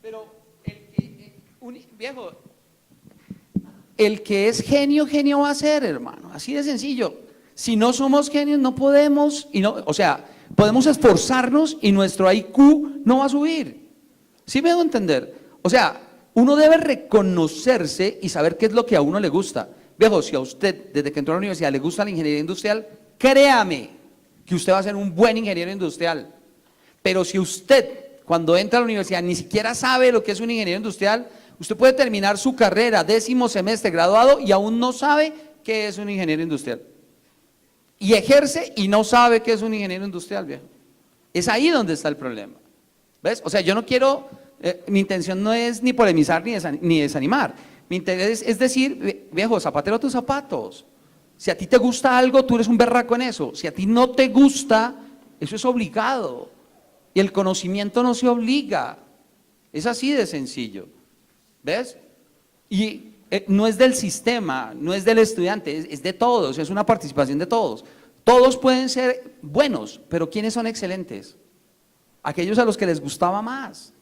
Pero viejo, el que es genio, genio va a ser, hermano. Así de sencillo. Si no somos genios, no podemos, o sea, podemos esforzarnos y nuestro IQ no va a subir. ¿Sí me dejo entender? O sea, uno debe reconocerse y saber qué es lo que a uno le gusta. Viejo, si a usted, desde que entró a la universidad, le gusta la ingeniería industrial, créame que usted va a ser un buen ingeniero industrial. Pero si usted, cuando entra a la universidad, ni siquiera sabe lo que es un ingeniero industrial, usted puede terminar su carrera, 10º semestre, graduado, y aún no sabe qué es un ingeniero industrial. Y ejerce y no sabe qué es un ingeniero industrial, viejo. Es ahí donde está el problema. ¿Ves? O sea, yo no quiero, mi intención no es ni polemizar ni desanimar. Mi interés es decir, viejo, zapatero a tus zapatos. Si a ti te gusta algo, tú eres un berraco en eso. Si a ti no te gusta, eso es obligado. Y el conocimiento no se obliga. Es así de sencillo. ¿Ves? Y no es del sistema, no es del estudiante, es de todos, es una participación de todos. Todos pueden ser buenos, pero ¿quiénes son excelentes? Aquellos a los que les gustaba más.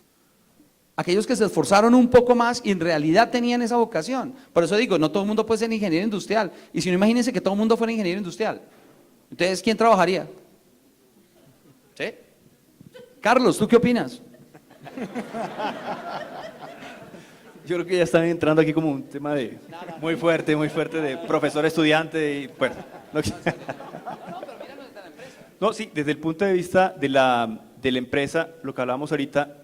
Aquellos que se esforzaron un poco más y en realidad tenían esa vocación. Por eso digo, no todo el mundo puede ser ingeniero industrial. Y si no, imagínense que todo el mundo fuera ingeniero industrial. Entonces, ¿quién trabajaría? ¿Sí? Carlos, ¿tú qué opinas? Yo creo que ya están entrando aquí como un tema de muy fuerte de profesor-estudiante y bueno. No, sí, desde el punto de vista de la empresa, lo que hablábamos ahorita,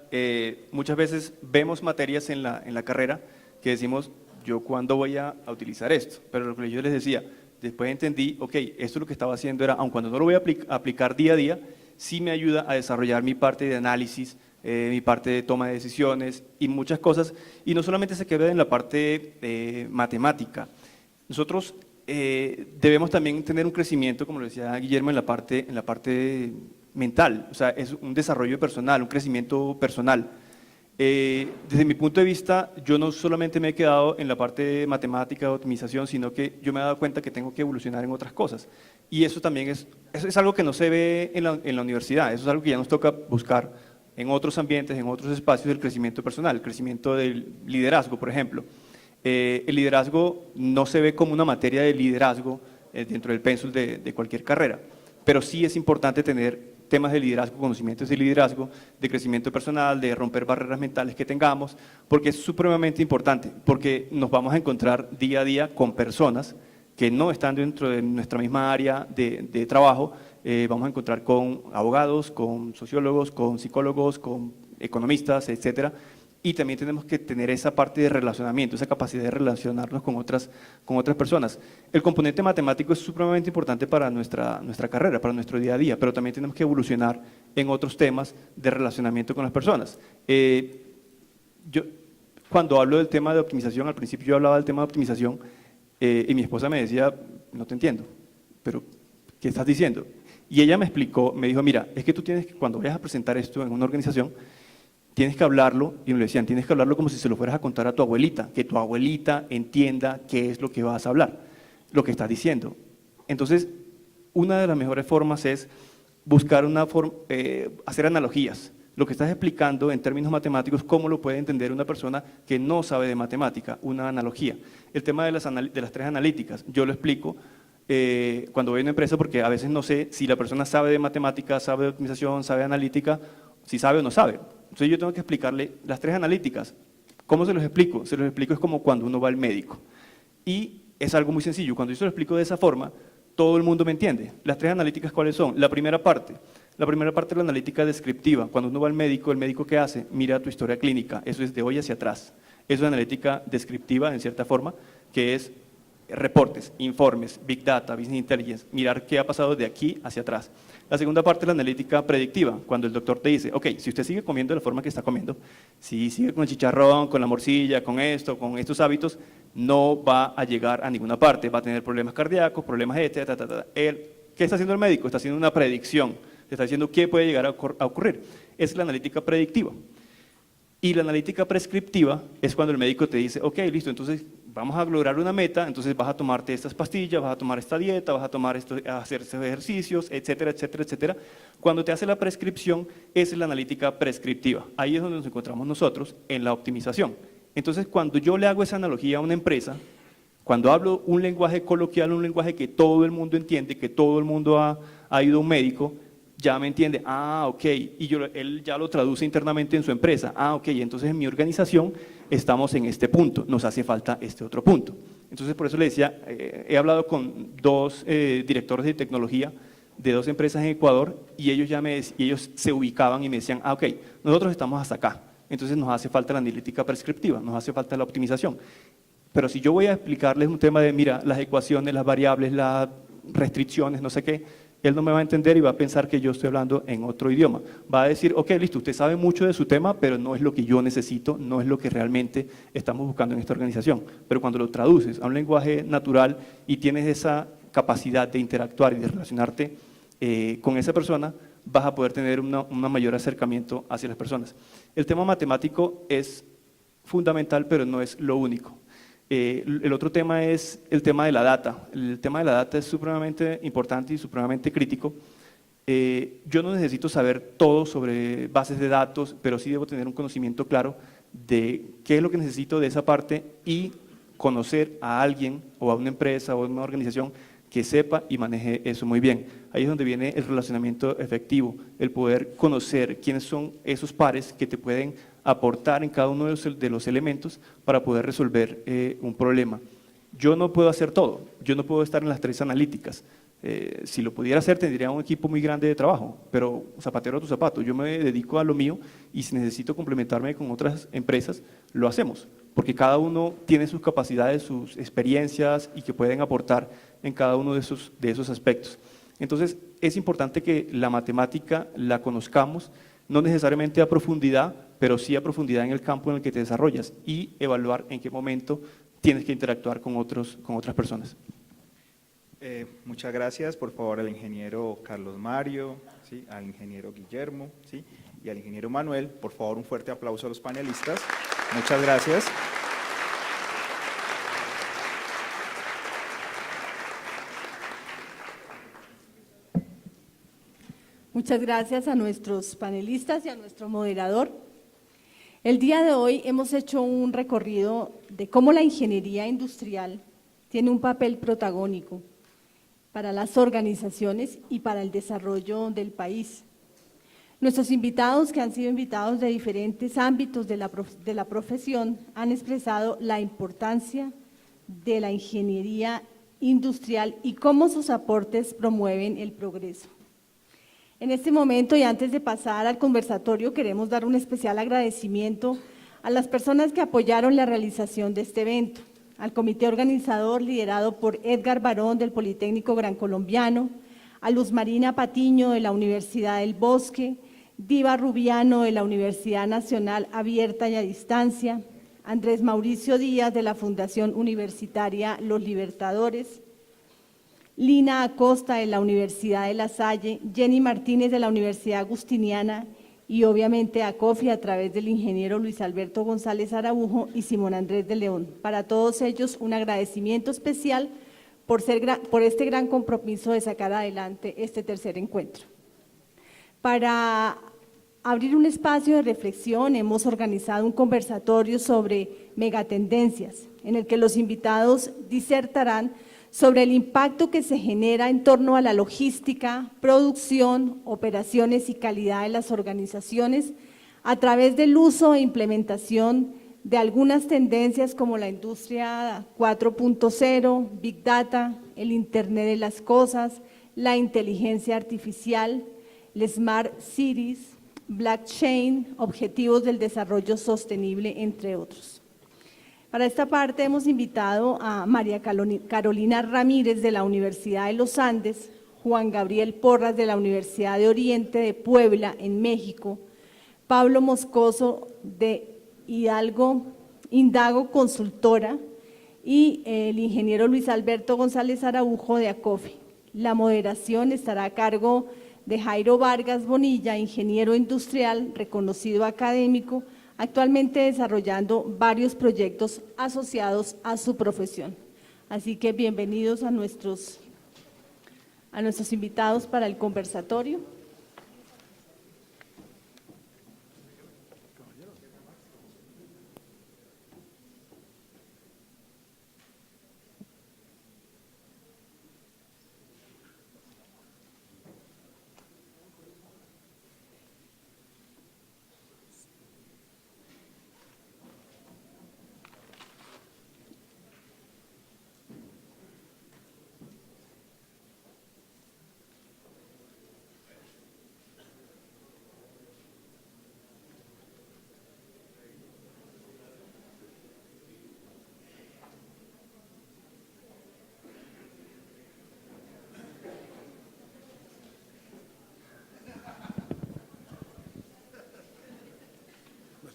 muchas veces vemos materias en la carrera que decimos, yo cuándo voy a utilizar esto, pero lo que yo les decía, después entendí, ok, esto lo que estaba haciendo era, aun cuando no lo voy a aplicar día a día, sí me ayuda a desarrollar mi parte de análisis, mi parte de toma de decisiones y muchas cosas, y no solamente se queda en la parte matemática. Nosotros debemos también tener un crecimiento, como lo decía Guillermo, en la parte mental, o sea, es un desarrollo personal, un crecimiento personal. Desde mi punto de vista, yo no solamente me he quedado en la parte de matemática, de optimización, sino que yo me he dado cuenta que tengo que evolucionar en otras cosas. Y eso también es algo que no se ve en la universidad, eso es algo que ya nos toca buscar en otros ambientes, en otros espacios del crecimiento personal, el crecimiento del liderazgo, por ejemplo. El liderazgo no se ve como una materia de liderazgo dentro del pénsul de cualquier carrera, pero sí es importante tener temas de liderazgo, conocimientos de liderazgo, de crecimiento personal, de romper barreras mentales que tengamos, porque es supremamente importante, porque nos vamos a encontrar día a día con personas que no están dentro de nuestra misma área de trabajo, vamos a encontrar con abogados, con sociólogos, con psicólogos, con economistas, etcétera, y también tenemos que tener esa parte de relacionamiento, esa capacidad de relacionarnos con otras personas. El componente matemático es supremamente importante para nuestra carrera, para nuestro día a día, pero también tenemos que evolucionar en otros temas de relacionamiento con las personas. Yo, cuando hablo del tema de optimización, al principio yo hablaba del tema de optimización y mi esposa me decía, no te entiendo, pero ¿qué estás diciendo? Y ella me explicó, me dijo, mira, es que tú tienes que, cuando vayas a presentar esto en una organización, tienes que hablarlo, y me lo decían, tienes que hablarlo como si se lo fueras a contar a tu abuelita, que tu abuelita entienda qué es lo que vas a hablar, lo que estás diciendo. Entonces, una de las mejores formas es buscar hacer analogías. Lo que estás explicando en términos matemáticos, cómo lo puede entender una persona que no sabe de matemática, una analogía. El tema de las 3 analíticas, yo lo explico cuando voy a una empresa porque a veces no sé si la persona sabe de matemática, sabe de optimización, sabe de analítica, si sabe o no sabe. Entonces yo tengo que explicarle las 3 analíticas. ¿Cómo se los explico? Se los explico es como cuando uno va al médico. Y es algo muy sencillo. Cuando yo se lo explico de esa forma, todo el mundo me entiende. Las 3 analíticas, ¿cuáles son? La primera parte es la analítica descriptiva. Cuando uno va al médico, ¿el médico qué hace? Mira tu historia clínica. Eso es de hoy hacia atrás. Eso es analítica descriptiva, en cierta forma, que es reportes, informes, Big Data, Business Intelligence, mirar qué ha pasado de aquí hacia atrás. La segunda parte es la analítica predictiva, cuando el doctor te dice, ok, si usted sigue comiendo de la forma que está comiendo, si sigue con el chicharrón, con la morcilla, con esto, con estos hábitos, no va a llegar a ninguna parte, va a tener problemas cardíacos, problemas etcétera. ¿Qué está haciendo el médico? Está haciendo una predicción, te está diciendo qué puede llegar a ocurrir. Esa es la analítica predictiva. Y la analítica prescriptiva es cuando el médico te dice, ok, listo, entonces vamos a lograr una meta, entonces vas a tomarte estas pastillas, vas a tomar esta dieta, vas a tomar a hacer estos ejercicios, etcétera, etcétera, etcétera. Cuando te hace la prescripción, esa es la analítica prescriptiva. Ahí es donde nos encontramos nosotros en la optimización. Entonces, cuando yo le hago esa analogía a una empresa, cuando hablo un lenguaje coloquial, un lenguaje que todo el mundo entiende, que todo el mundo ha ido a un médico, ya me entiende, ok, y él ya lo traduce internamente en su empresa, ok, entonces en mi organización estamos en este punto, nos hace falta este otro punto. Entonces por eso le decía, he hablado con dos directores de tecnología de dos empresas en Ecuador y ellos se ubicaban y me decían, ok, nosotros estamos hasta acá, entonces nos hace falta la analítica prescriptiva, nos hace falta la optimización. Pero si yo voy a explicarles un tema de, mira, las ecuaciones, las variables, las restricciones, no sé qué, él no me va a entender y va a pensar que yo estoy hablando en otro idioma. Va a decir, ok, listo, usted sabe mucho de su tema, pero no es lo que yo necesito, no es lo que realmente estamos buscando en esta organización. Pero cuando lo traduces a un lenguaje natural y tienes esa capacidad de interactuar y de relacionarte con esa persona, vas a poder tener un mayor acercamiento hacia las personas. El tema matemático es fundamental, pero no es lo único. El otro tema es el tema de la data. El tema de la data es supremamente importante y supremamente crítico. Yo no necesito saber todo sobre bases de datos, pero sí debo tener un conocimiento claro de qué es lo que necesito de esa parte y conocer a alguien o a una empresa o a una organización que sepa y maneje eso muy bien. Ahí es donde viene el relacionamiento efectivo, el poder conocer quiénes son esos pares que te pueden aportar en cada uno de los elementos para poder resolver un problema. Yo no puedo hacer todo, yo no puedo estar en las tres analíticas. Si lo pudiera hacer tendría un equipo muy grande de trabajo, pero zapatero a tu zapato, yo me dedico a lo mío y si necesito complementarme con otras empresas, lo hacemos, porque cada uno tiene sus capacidades, sus experiencias y que pueden aportar en cada uno de esos aspectos. Entonces, es importante que la matemática la conozcamos, no necesariamente a profundidad, pero sí a profundidad en el campo en el que te desarrollas y evaluar en qué momento tienes que interactuar con otras personas. Muchas gracias, por favor, al ingeniero Carlos Mario, ¿sí? Al ingeniero Guillermo, ¿sí? Y al ingeniero Manuel. Por favor, un fuerte aplauso a los panelistas. Muchas gracias. Muchas gracias a nuestros panelistas y a nuestro moderador. El día de hoy hemos hecho un recorrido de cómo la ingeniería industrial tiene un papel protagónico para las organizaciones y para el desarrollo del país. Nuestros invitados, que han sido invitados de diferentes ámbitos de la profesión, han expresado la importancia de la ingeniería industrial y cómo sus aportes promueven el progreso. En este momento y antes de pasar al conversatorio, queremos dar un especial agradecimiento a las personas que apoyaron la realización de este evento, al comité organizador liderado por Edgar Barón del Politécnico Gran Colombiano, a Luz Marina Patiño de la Universidad del Bosque, Diva Rubiano de la Universidad Nacional Abierta y a Distancia, Andrés Mauricio Díaz de la Fundación Universitaria Los Libertadores, Lina Acosta de la Universidad de La Salle, Jenny Martínez de la Universidad Agustiniana y obviamente a COFI a través del ingeniero Luis Alberto González Araujo y Simón Andrés de León. Para todos ellos un agradecimiento especial por este gran compromiso de sacar adelante este tercer encuentro. Para abrir un espacio de reflexión hemos organizado un conversatorio sobre megatendencias en el que los invitados disertarán sobre el impacto que se genera en torno a la logística, producción, operaciones y calidad de las organizaciones a través del uso e implementación de algunas tendencias como la industria 4.0, Big Data, el Internet de las Cosas, la inteligencia artificial, el Smart Cities, blockchain, objetivos del desarrollo sostenible, entre otros. Para esta parte hemos invitado a María Carolina Ramírez de la Universidad de los Andes, Juan Gabriel Porras de la Universidad de Oriente de Puebla, en México, Pablo Moscoso de Indago Consultora y el ingeniero Luis Alberto González Araujo de ACOFI. La moderación estará a cargo de Jairo Vargas Bonilla, ingeniero industrial, reconocido académico, actualmente desarrollando varios proyectos asociados a su profesión. Así que bienvenidos a nuestros invitados para el conversatorio.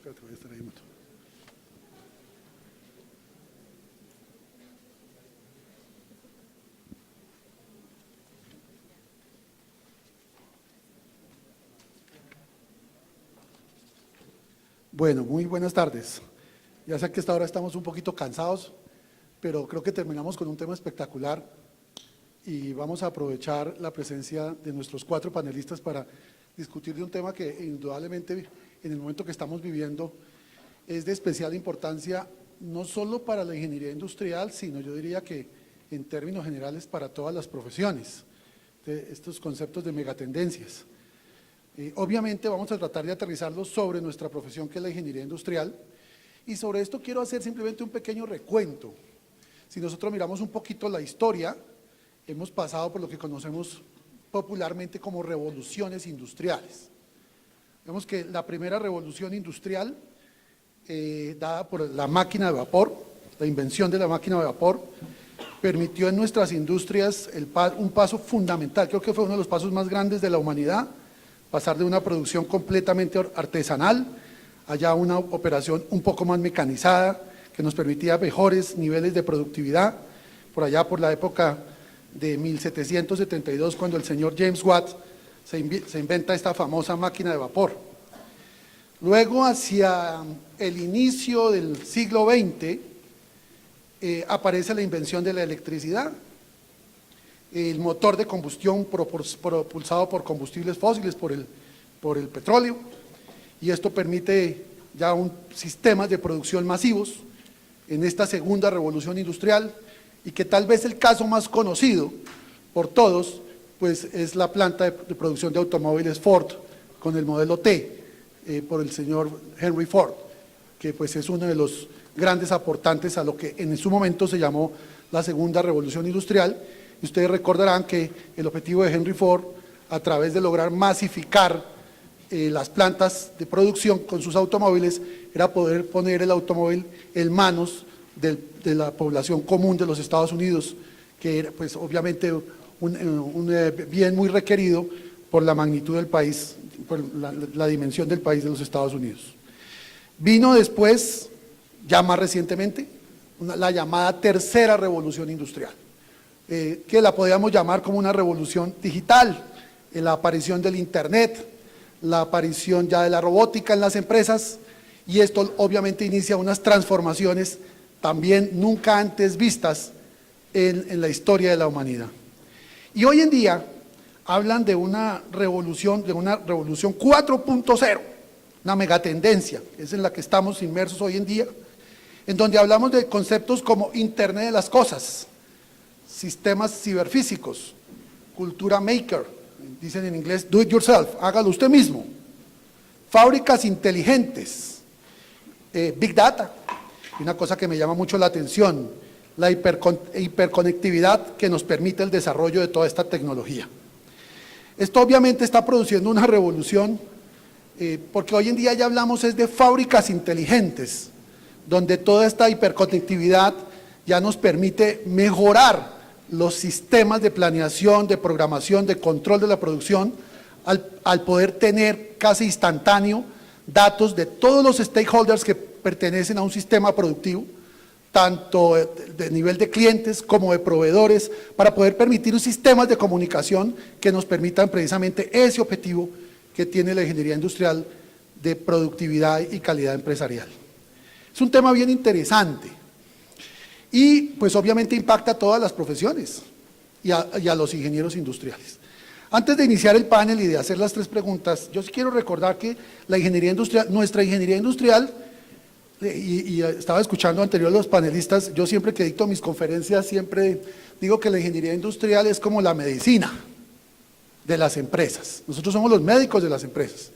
Espérate, voy a estar ahí mucho. Bueno, muy buenas tardes. Ya sé que hasta ahora estamos un poquito cansados, pero creo que terminamos con un tema espectacular y vamos a aprovechar la presencia de nuestros 4 panelistas para discutir de un tema que indudablemente en el momento que estamos viviendo es de especial importancia, no solo para la ingeniería industrial, sino yo diría que en términos generales para todas las profesiones, de estos conceptos de megatendencias. Obviamente vamos a tratar de aterrizarlos sobre nuestra profesión, que es la ingeniería industrial, y sobre esto quiero hacer simplemente un pequeño recuento. Si nosotros miramos un poquito la historia, hemos pasado por lo que conocemos popularmente como revoluciones industriales. Vemos que la primera revolución industrial, dada por la máquina de vapor, la invención de la máquina de vapor, permitió en nuestras industrias un paso fundamental, creo que fue uno de los pasos más grandes de la humanidad, pasar de una producción completamente artesanal a una operación un poco más mecanizada, que nos permitía mejores niveles de productividad, por allá por la época de 1772, cuando el señor James Watt se inventa esta famosa máquina de vapor. Luego, hacia el inicio del siglo XX, aparece la invención de la electricidad, el motor de combustión propulsado por combustibles fósiles, por el petróleo, y esto permite ya sistemas de producción masivos en esta segunda revolución industrial, y que tal vez el caso más conocido por todos, pues es la planta de producción de automóviles Ford, con el modelo T, por el señor Henry Ford, que pues es uno de los grandes aportantes a lo que en su momento se llamó la segunda revolución industrial. Y ustedes recordarán que el objetivo de Henry Ford, a través de lograr masificar las plantas de producción con sus automóviles, era poder poner el automóvil en manos de la población común de los Estados Unidos, que era pues obviamente un bien muy requerido por la magnitud del país, por la dimensión del país de los Estados Unidos. Vino después, ya más recientemente, la llamada tercera revolución industrial, que la podríamos llamar como una revolución digital, la aparición del internet, la aparición ya de la robótica en las empresas, y esto obviamente inicia unas transformaciones también nunca antes vistas en la historia de la humanidad. Y hoy en día hablan de una revolución 4.0, una megatendencia, es en la que estamos inmersos hoy en día, en donde hablamos de conceptos como Internet de las cosas, sistemas ciberfísicos, cultura maker, dicen en inglés do it yourself, hágalo usted mismo, fábricas inteligentes, big data, y una cosa que me llama mucho la atención, la hiperconectividad que nos permite el desarrollo de toda esta tecnología. Esto obviamente está produciendo una revolución, porque hoy en día ya hablamos es de fábricas inteligentes, donde toda esta hiperconectividad ya nos permite mejorar los sistemas de planeación, de programación, de control de la producción, al poder tener casi instantáneo datos de todos los stakeholders que pertenecen a un sistema productivo, tanto de nivel de clientes como de proveedores, para poder permitir sistemas de comunicación que nos permitan precisamente ese objetivo que tiene la ingeniería industrial de productividad y calidad empresarial. Es un tema bien interesante y pues obviamente impacta a todas las profesiones y a los ingenieros industriales. Antes de iniciar el panel y de hacer las 3 preguntas, yo sí quiero recordar que la ingeniería industrial, nuestra ingeniería industrial, y estaba escuchando anterior a los panelistas, yo siempre que dicto mis conferencias siempre digo que la ingeniería industrial es como la medicina de las empresas. Nosotros somos los médicos de las empresas,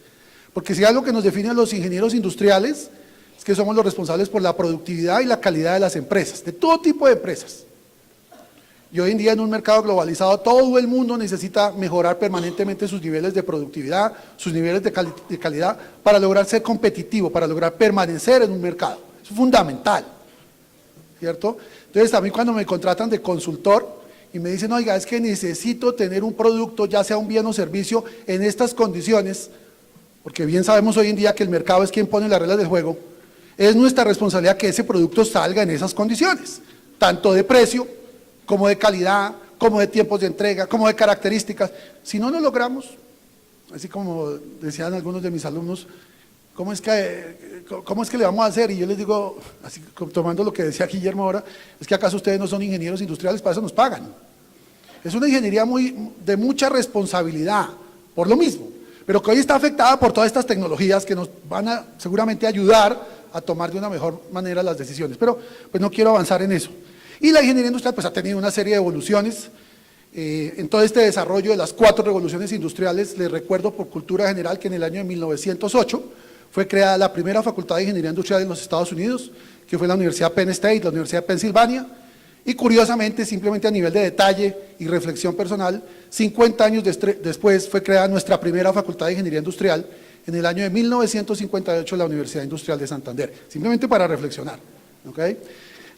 porque si algo que nos define a los ingenieros industriales es que somos los responsables por la productividad y la calidad de las empresas, de todo tipo de empresas. Y hoy en día en un mercado globalizado todo el mundo necesita mejorar permanentemente sus niveles de productividad, sus niveles de calidad para lograr ser competitivo, para lograr permanecer en un mercado. Eso es fundamental, ¿cierto? Entonces a mí cuando me contratan de consultor y me dicen, oiga, es que necesito tener un producto, ya sea un bien o servicio, en estas condiciones, porque bien sabemos hoy en día que el mercado es quien pone las reglas del juego, es nuestra responsabilidad que ese producto salga en esas condiciones, tanto de precio, como de calidad, como de tiempos de entrega, como de características. Si no lo logramos, así como decían algunos de mis alumnos, ¿cómo es que le vamos a hacer? Y yo les digo, así tomando lo que decía Guillermo ahora, es que acaso ustedes no son ingenieros industriales, para eso nos pagan. Es una ingeniería de mucha responsabilidad, por lo mismo, pero que hoy está afectada por todas estas tecnologías que nos van a seguramente ayudar a tomar de una mejor manera las decisiones, pero pues no quiero avanzar en eso. Y la ingeniería industrial pues ha tenido una serie de evoluciones en todo este desarrollo de las 4 revoluciones industriales. Les recuerdo por cultura general que en el año de 1908 fue creada la primera facultad de ingeniería industrial en los Estados Unidos, que fue la Universidad Penn State, la Universidad de Pensilvania, y curiosamente, simplemente a nivel de detalle y reflexión personal, 50 años después fue creada nuestra primera facultad de ingeniería industrial en el año de 1958 en la Universidad Industrial de Santander, simplemente para reflexionar, ¿ok?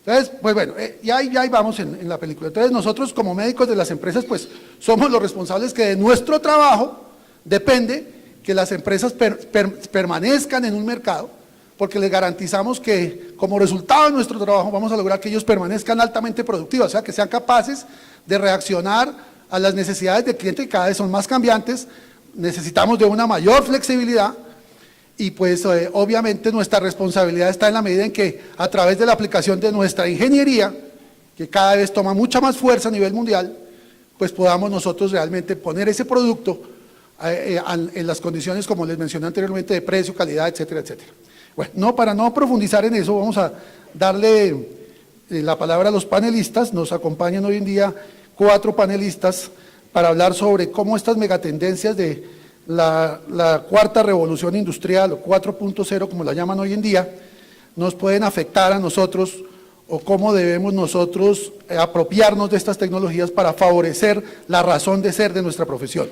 Entonces, pues bueno, y ahí vamos en la película. Entonces nosotros como médicos de las empresas, pues somos los responsables que de nuestro trabajo depende que las empresas permanezcan en un mercado, porque les garantizamos que como resultado de nuestro trabajo vamos a lograr que ellos permanezcan altamente productivos, o sea, que sean capaces de reaccionar a las necesidades del cliente que cada vez son más cambiantes. Necesitamos de una mayor flexibilidad. Y pues obviamente nuestra responsabilidad está en la medida en que a través de la aplicación de nuestra ingeniería, que cada vez toma mucha más fuerza a nivel mundial, pues podamos nosotros realmente poner ese producto en las condiciones como les mencioné anteriormente de precio, calidad, etcétera, etcétera. Bueno, para no profundizar en eso, vamos a darle la palabra a los panelistas. Nos acompañan hoy en día 4 panelistas para hablar sobre cómo estas megatendencias de la cuarta revolución industrial o 4.0 como la llaman hoy en día, nos pueden afectar a nosotros o cómo debemos nosotros apropiarnos de estas tecnologías para favorecer la razón de ser de nuestra profesión,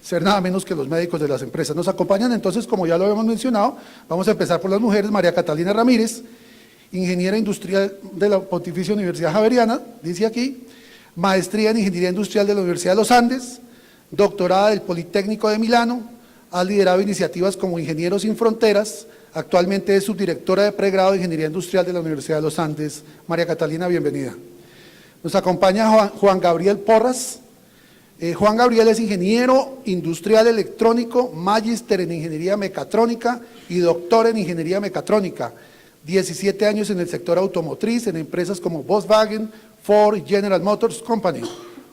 ser nada menos que los médicos de las empresas. Nos acompañan entonces, como ya lo habíamos mencionado, vamos a empezar por las mujeres. María Catalina Ramírez, ingeniera industrial de la Pontificia Universidad Javeriana, dice aquí, maestría en ingeniería industrial de la Universidad de los Andes, doctorada del Politécnico de Milano, ha liderado iniciativas como Ingenieros Sin Fronteras, actualmente es subdirectora de pregrado de Ingeniería Industrial de la Universidad de los Andes. María Catalina, bienvenida. Nos acompaña Juan Gabriel Porras. Juan Gabriel es ingeniero industrial electrónico, magíster en ingeniería mecatrónica y doctor en ingeniería mecatrónica. 17 años en el sector automotriz, en empresas como Volkswagen, Ford y General Motors Company.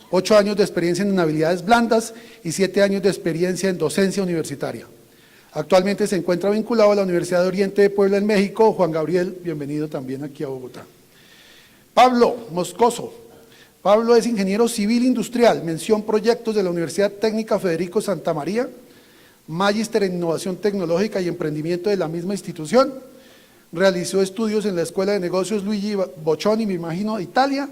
8 años de experiencia en habilidades blandas y 7 años de experiencia en docencia universitaria. Actualmente se encuentra vinculado a la Universidad de Oriente de Puebla en México. Juan Gabriel, bienvenido también aquí a Bogotá. Pablo Moscoso. Pablo es ingeniero civil industrial, mención proyectos de la Universidad Técnica Federico Santa María, magíster en innovación tecnológica y emprendimiento de la misma institución. Realizó estudios en la Escuela de Negocios Luigi Boccioni, me imagino, Italia,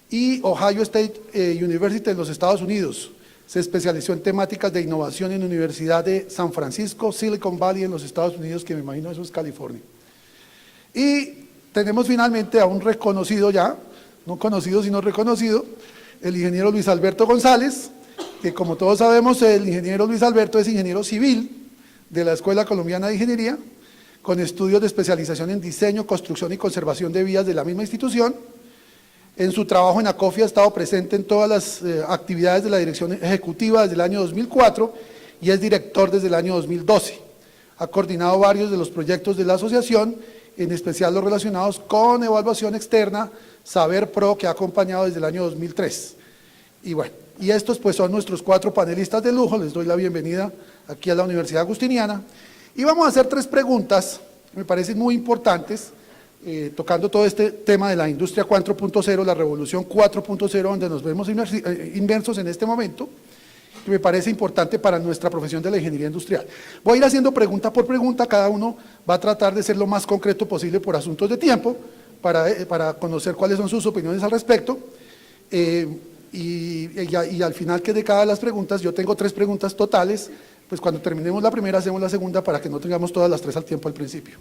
y Ohio State University en los Estados Unidos. Se especializó en temáticas de innovación en la Universidad de San Francisco, Silicon Valley en los Estados Unidos, que me imagino eso es California. Y tenemos finalmente a un reconocido ya, no conocido sino reconocido, el ingeniero Luis Alberto González, que como todos sabemos el ingeniero Luis Alberto es ingeniero civil de la Escuela Colombiana de Ingeniería, con estudios de especialización en diseño, construcción y conservación de vías de la misma institución. En su trabajo en ACOFI ha estado presente en todas las actividades de la dirección ejecutiva desde el año 2004 y es director desde el año 2012. Ha coordinado varios de los proyectos de la asociación, en especial los relacionados con evaluación externa, Saber Pro, que ha acompañado desde el año 2003. Y bueno, y estos pues son nuestros 4 panelistas de lujo, les doy la bienvenida aquí a la Universidad Agustiniana. Y vamos a hacer 3 preguntas, me parecen muy importantes, tocando todo este tema de la industria 4.0, la revolución 4.0, donde nos vemos inmersos en este momento, que me parece importante para nuestra profesión de la ingeniería industrial. Voy a ir haciendo pregunta por pregunta, cada uno va a tratar de ser lo más concreto posible por asuntos de tiempo, para conocer cuáles son sus opiniones al respecto, y al final que de cada de las preguntas, yo tengo 3 preguntas totales, pues cuando terminemos la primera hacemos la segunda para que no tengamos todas las 3 al tiempo al principio.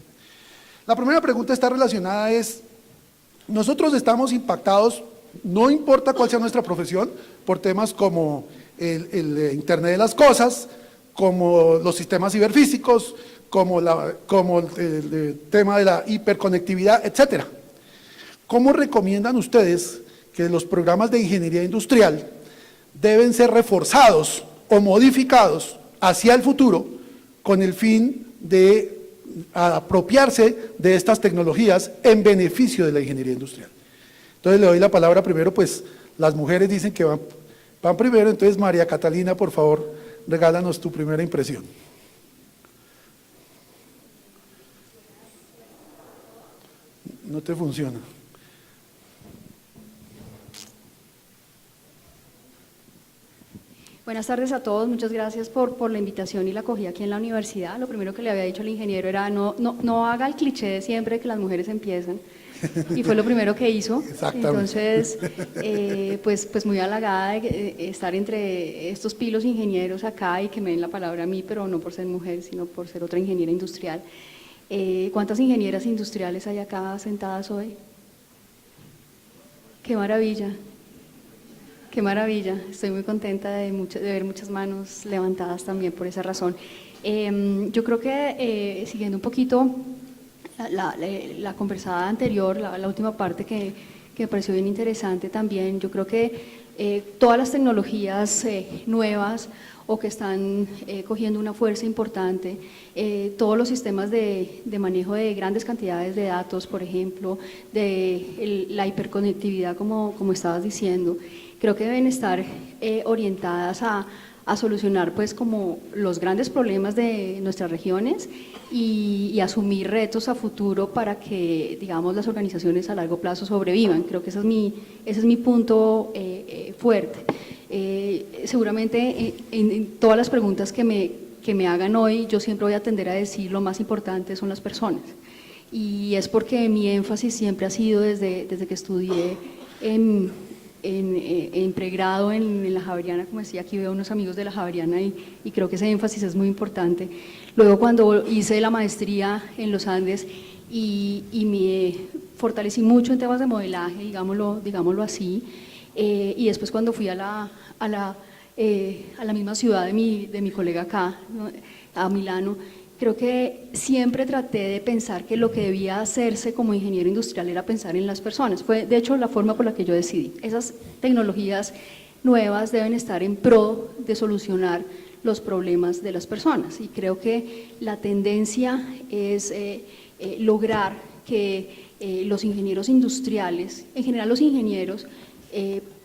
La primera pregunta está relacionada nosotros estamos impactados, no importa cuál sea nuestra profesión, por temas como el Internet de las cosas, como los sistemas ciberfísicos, como el tema de la hiperconectividad, etcétera. ¿Cómo recomiendan ustedes que los programas de ingeniería industrial deben ser reforzados o modificados hacia el futuro con el fin de apropiarse de estas tecnologías en beneficio de la ingeniería industrial? Entonces le doy la palabra primero, pues las mujeres dicen que van primero, entonces María Catalina, por favor, regálanos tu primera impresión. No te funciona. Buenas tardes a todos, muchas gracias por la invitación y la acogida aquí en la universidad. Lo primero que le había dicho al ingeniero era no haga el cliché de siempre que las mujeres empiezan, y fue lo primero que hizo. Exactamente. Entonces, pues muy halagada de estar entre estos pilos ingenieros acá y que me den la palabra a mí, pero no por ser mujer, sino por ser otra ingeniera industrial. ¿Cuántas ingenieras industriales hay acá sentadas hoy? ¡Qué maravilla! Qué maravilla, estoy muy contenta de ver muchas manos levantadas también por esa razón. Yo creo que siguiendo un poquito la conversada anterior, la última parte que me pareció bien interesante también, yo creo que todas las tecnologías nuevas o que están cogiendo una fuerza importante, todos los sistemas de manejo de grandes cantidades de datos, por ejemplo, de la hiperconectividad como estabas diciendo, creo que deben estar orientadas a solucionar pues como los grandes problemas de nuestras regiones y asumir retos a futuro para que, digamos, las organizaciones a largo plazo sobrevivan. Creo que ese es mi punto fuerte. Seguramente en todas las preguntas que me hagan hoy, yo siempre voy a tender a decir lo más importante son las personas. Y es porque mi énfasis siempre ha sido desde que estudié en pregrado en la Javeriana, como decía, aquí veo unos amigos de la Javeriana y creo que ese énfasis es muy importante. Luego cuando hice la maestría en los Andes y me fortalecí mucho en temas de modelaje, digámoslo así, y después cuando fui a la misma ciudad de mi colega acá, ¿no?, a Milano, creo que siempre traté de pensar que lo que debía hacerse como ingeniero industrial era pensar en las personas. Fue, de hecho, la forma por la que yo decidí. Esas tecnologías nuevas deben estar en pro de solucionar los problemas de las personas. Y creo que la tendencia es lograr que los ingenieros industriales, en general los ingenieros,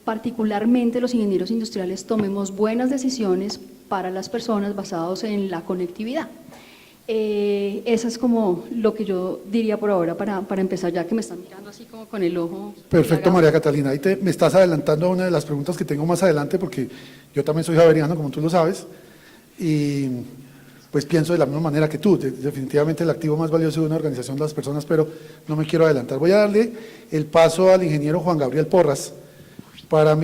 particularmente los ingenieros industriales, tomemos buenas decisiones para las personas basados en la conectividad. Eso es como lo que yo diría por ahora para empezar, ya que me están mirando así como con el ojo. Perfecto, María Catalina. Ahí me estás adelantando a una de las preguntas que tengo más adelante, porque yo también soy javeriano, como tú lo sabes, y pues pienso de la misma manera que tú. Definitivamente el activo más valioso de una organización de las personas, pero no me quiero adelantar. Voy a darle el paso al ingeniero Juan Gabriel Porras para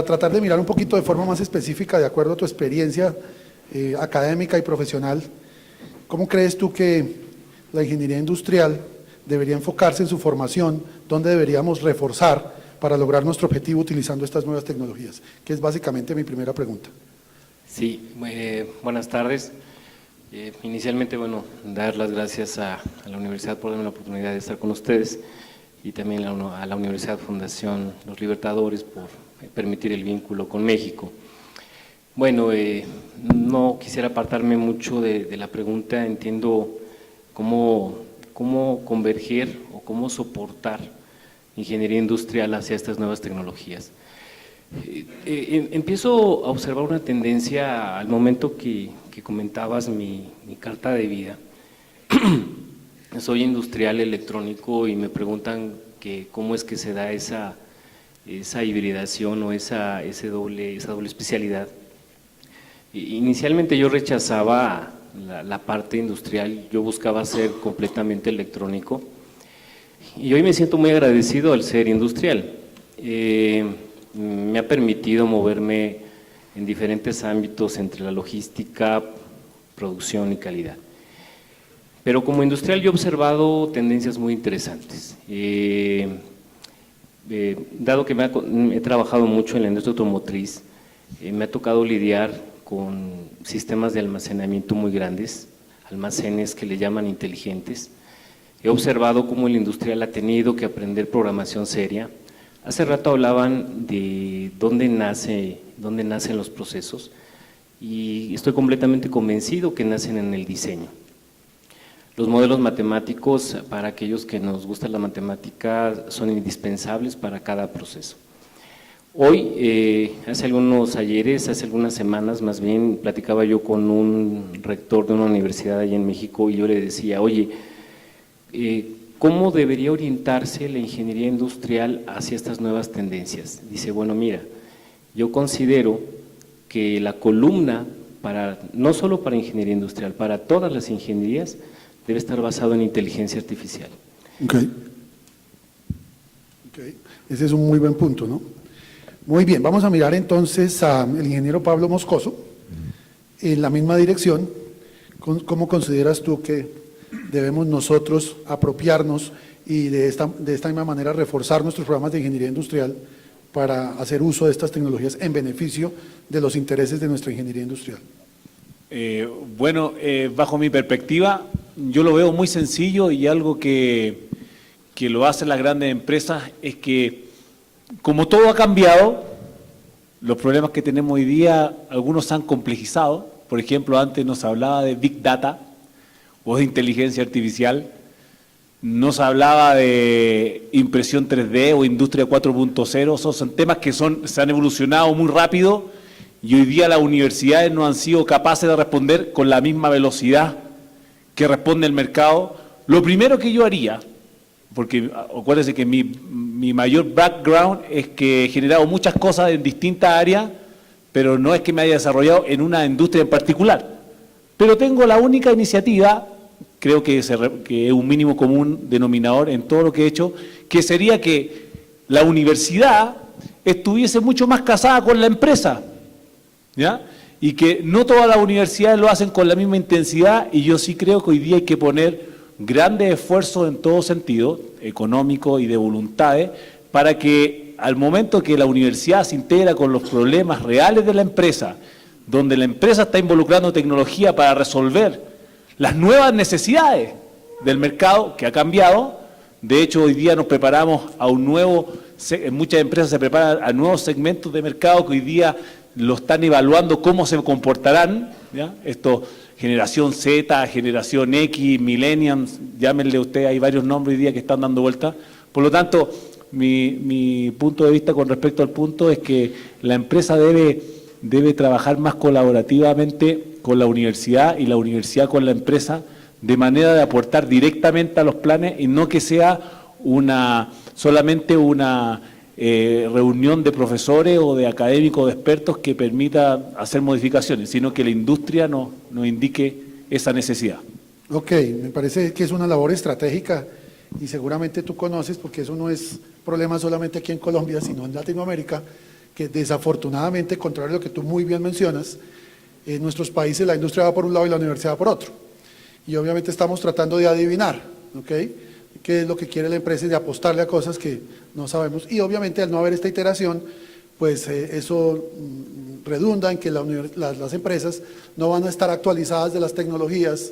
tratar de mirar un poquito de forma más específica, de acuerdo a tu experiencia académica y profesional. ¿Cómo crees tú que la ingeniería industrial debería enfocarse en su formación? ¿Dónde deberíamos reforzar para lograr nuestro objetivo utilizando estas nuevas tecnologías? Que es básicamente mi primera pregunta. Sí, buenas tardes. Inicialmente, dar las gracias a la universidad por darme la oportunidad de estar con ustedes y también a la Universidad Fundación Los Libertadores por permitir el vínculo con México. no quisiera apartarme mucho de la pregunta, entiendo cómo converger o cómo soportar ingeniería industrial hacia estas nuevas tecnologías. Empiezo a observar una tendencia al momento que comentabas mi carta de vida. Soy industrial electrónico y me preguntan que cómo es que se da esa hibridación o esa doble especialidad. Inicialmente yo rechazaba la parte industrial, yo buscaba ser completamente electrónico y hoy me siento muy agradecido al ser industrial. Me ha permitido moverme en diferentes ámbitos entre la logística, producción y calidad. Pero como industrial yo he observado tendencias muy interesantes. Dado que he trabajado mucho en la industria automotriz, me ha tocado lidiar con sistemas de almacenamiento muy grandes, almacenes que le llaman inteligentes. He observado cómo el industrial ha tenido que aprender programación seria. Hace rato hablaban de dónde nacen los procesos y estoy completamente convencido que nacen en el diseño. Los modelos matemáticos, para aquellos que nos gusta la matemática, son indispensables para cada proceso. Hoy, hace algunas semanas más bien, platicaba yo con un rector de una universidad allá en México y yo le decía, oye, ¿cómo debería orientarse la ingeniería industrial hacia estas nuevas tendencias? Dice, bueno, mira, yo considero que la columna, no solo para ingeniería industrial, para todas las ingenierías, debe estar basado en inteligencia artificial. Okay. Ese es un muy buen punto, ¿no? Muy bien, vamos a mirar entonces al ingeniero Pablo Moscoso, en la misma dirección. ¿Cómo consideras tú que debemos nosotros apropiarnos y de esta misma manera reforzar nuestros programas de ingeniería industrial para hacer uso de estas tecnologías en beneficio de los intereses de nuestra ingeniería industrial? Bajo mi perspectiva, yo lo veo muy sencillo y algo que lo hacen las grandes empresas es que, como todo ha cambiado, los problemas que tenemos hoy día, algunos se han complejizado. Por ejemplo, antes nos hablaba de Big Data o de inteligencia artificial, nos hablaba de impresión 3D o industria 4.0, esos son temas que se han evolucionado muy rápido y hoy día las universidades no han sido capaces de responder con la misma velocidad que responde el mercado. Lo primero que yo haría, porque acuérdense que mi mayor background es que he generado muchas cosas en distintas áreas, pero no es que me haya desarrollado en una industria en particular. Pero tengo la única iniciativa, creo que es un mínimo común denominador en todo lo que he hecho, que sería que la universidad estuviese mucho más casada con la empresa, ¿ya? Y que no todas las universidades lo hacen con la misma intensidad, y yo sí creo que hoy día hay que poner grandes esfuerzos en todo sentido, económico y de voluntades, para que al momento que la universidad se integra con los problemas reales de la empresa, donde la empresa está involucrando tecnología para resolver las nuevas necesidades del mercado que ha cambiado. De hecho, hoy día nos preparamos a muchas empresas se preparan a nuevos segmentos de mercado que hoy día lo están evaluando cómo se comportarán, ¿ya? Esto, generación Z, generación X, millennials, llámenle usted, hay varios nombres hoy día que están dando vuelta. Por lo tanto, mi punto de vista con respecto al punto es que la empresa debe trabajar más colaborativamente con la universidad y la universidad con la empresa, de manera de aportar directamente a los planes y no que sea solamente una reunión de profesores o de académicos, de expertos que permita hacer modificaciones, sino que la industria nos indique esa necesidad. Ok, me parece que es una labor estratégica y seguramente tú conoces, porque eso no es problema solamente aquí en Colombia, sino en Latinoamérica, que desafortunadamente, contrario a lo que tú muy bien mencionas, en nuestros países la industria va por un lado y la universidad va por otro. Y obviamente estamos tratando de adivinar, ¿ok?, qué es lo que quiere la empresa y de apostarle a cosas que no sabemos. Y obviamente al no haber esta iteración, pues eso redunda en que las empresas no van a estar actualizadas de las tecnologías